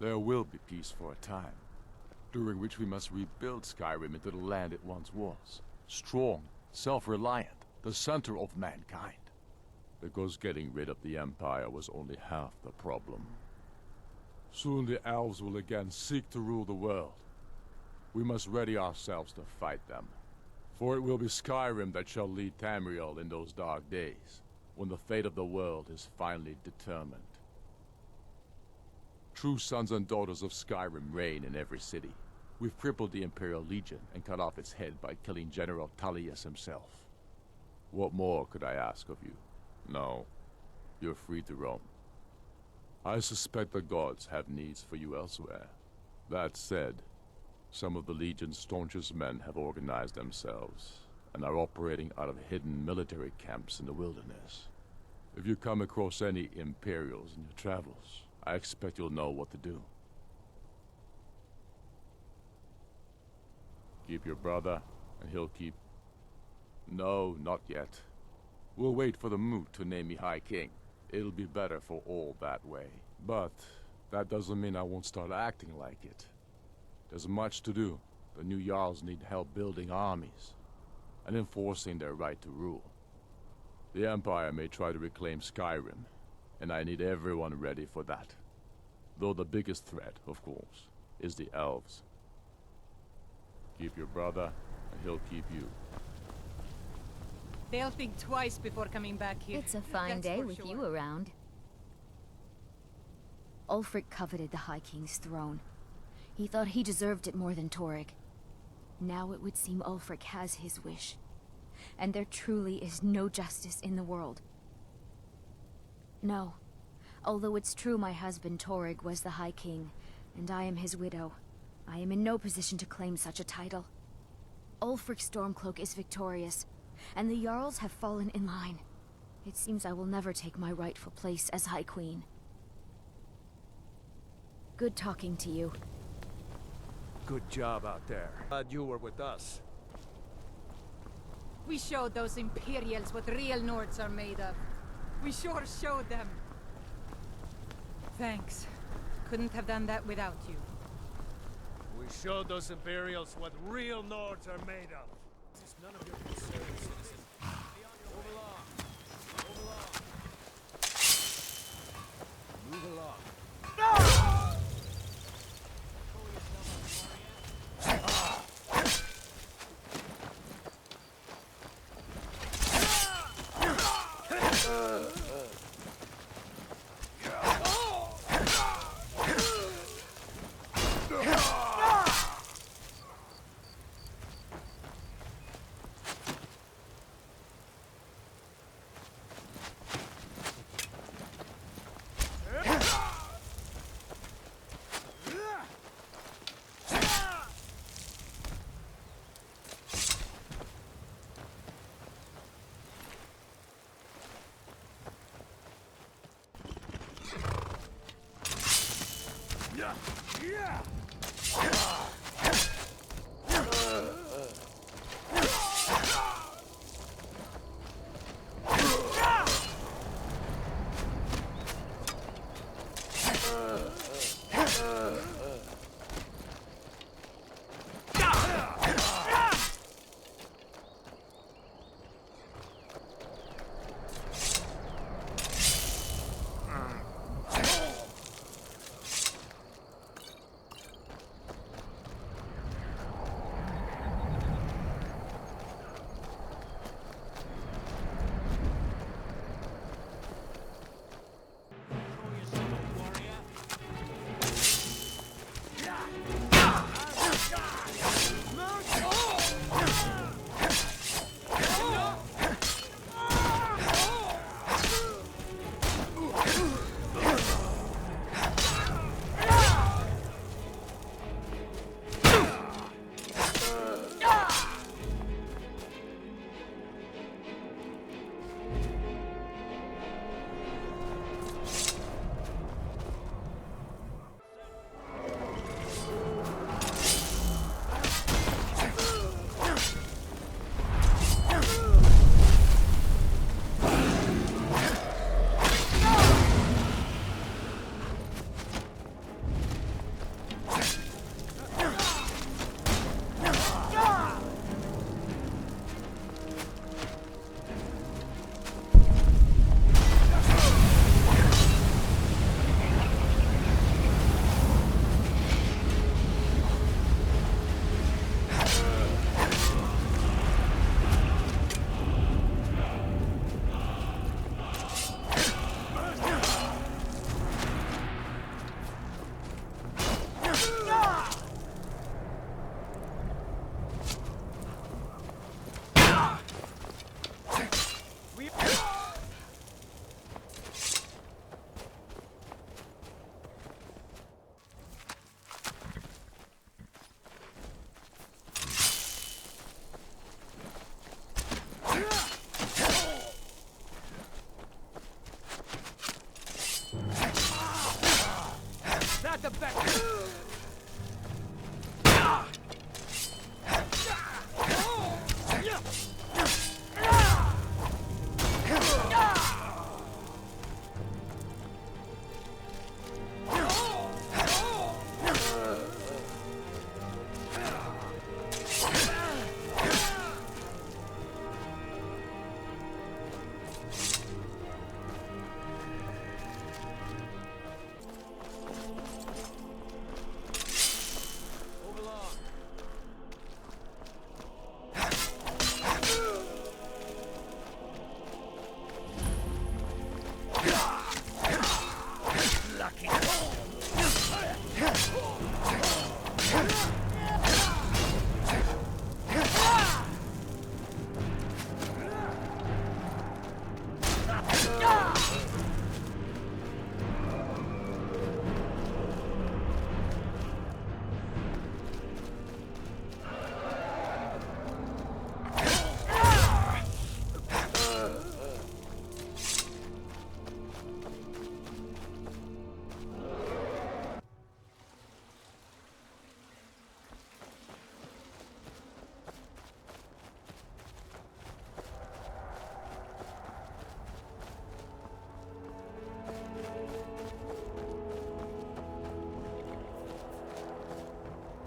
S1: There will be peace for a time, during which we must rebuild Skyrim into the land it once was. Strong, self-reliant, the center of mankind. Because getting rid of the Empire was only half the problem. Soon the elves will again seek to rule the world. We must ready ourselves to fight them. For it will be Skyrim that shall lead Tamriel in those dark days, when the fate of the world is finally determined. True sons and daughters of Skyrim reign in every city. We've crippled the Imperial Legion and cut off its head by killing General Tullius himself. What more could I ask of you? No, you're free to roam. I suspect the gods have needs for you elsewhere. That said, some of the Legion's staunchest men have organized themselves and are operating out of hidden military camps in the wilderness. If you come across any Imperials in your travels, I expect you'll know what to do. Keep your brother, and he'll keep... No, not yet. We'll wait for the moot to name me High King. It'll be better for all that way. But that doesn't mean I won't start acting like it. There's much to do. The new Jarls need help building armies and enforcing their right to rule. The Empire may try to reclaim Skyrim, and I need everyone ready for that. Though the biggest threat, of course, is the elves. Keep your brother, and he'll keep you.
S5: They'll think twice before coming back here.
S14: It's a fine
S5: That's
S14: day
S5: for
S14: with
S5: sure.
S14: you around. Ulfric coveted the High King's throne. He thought he deserved it more than Torrig. Now it would seem Ulfric has his wish. And there truly is no justice in the world. No. Although it's true my husband Torrig was the High King, and I am his widow, I am in no position to claim such a title. Ulfric Stormcloak is victorious, and the Jarls have fallen in line. It seems I will never take my rightful place as High Queen. Good talking to you.
S4: Good job out there. Glad you were with us.
S5: We showed those Imperials what real Nords are made of. We sure showed them. Thanks. Couldn't have done that without you.
S4: We showed those Imperials what real Nords are made of. This is none of your concern, citizen. Move along. Move along.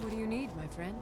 S5: What do you need, my friend?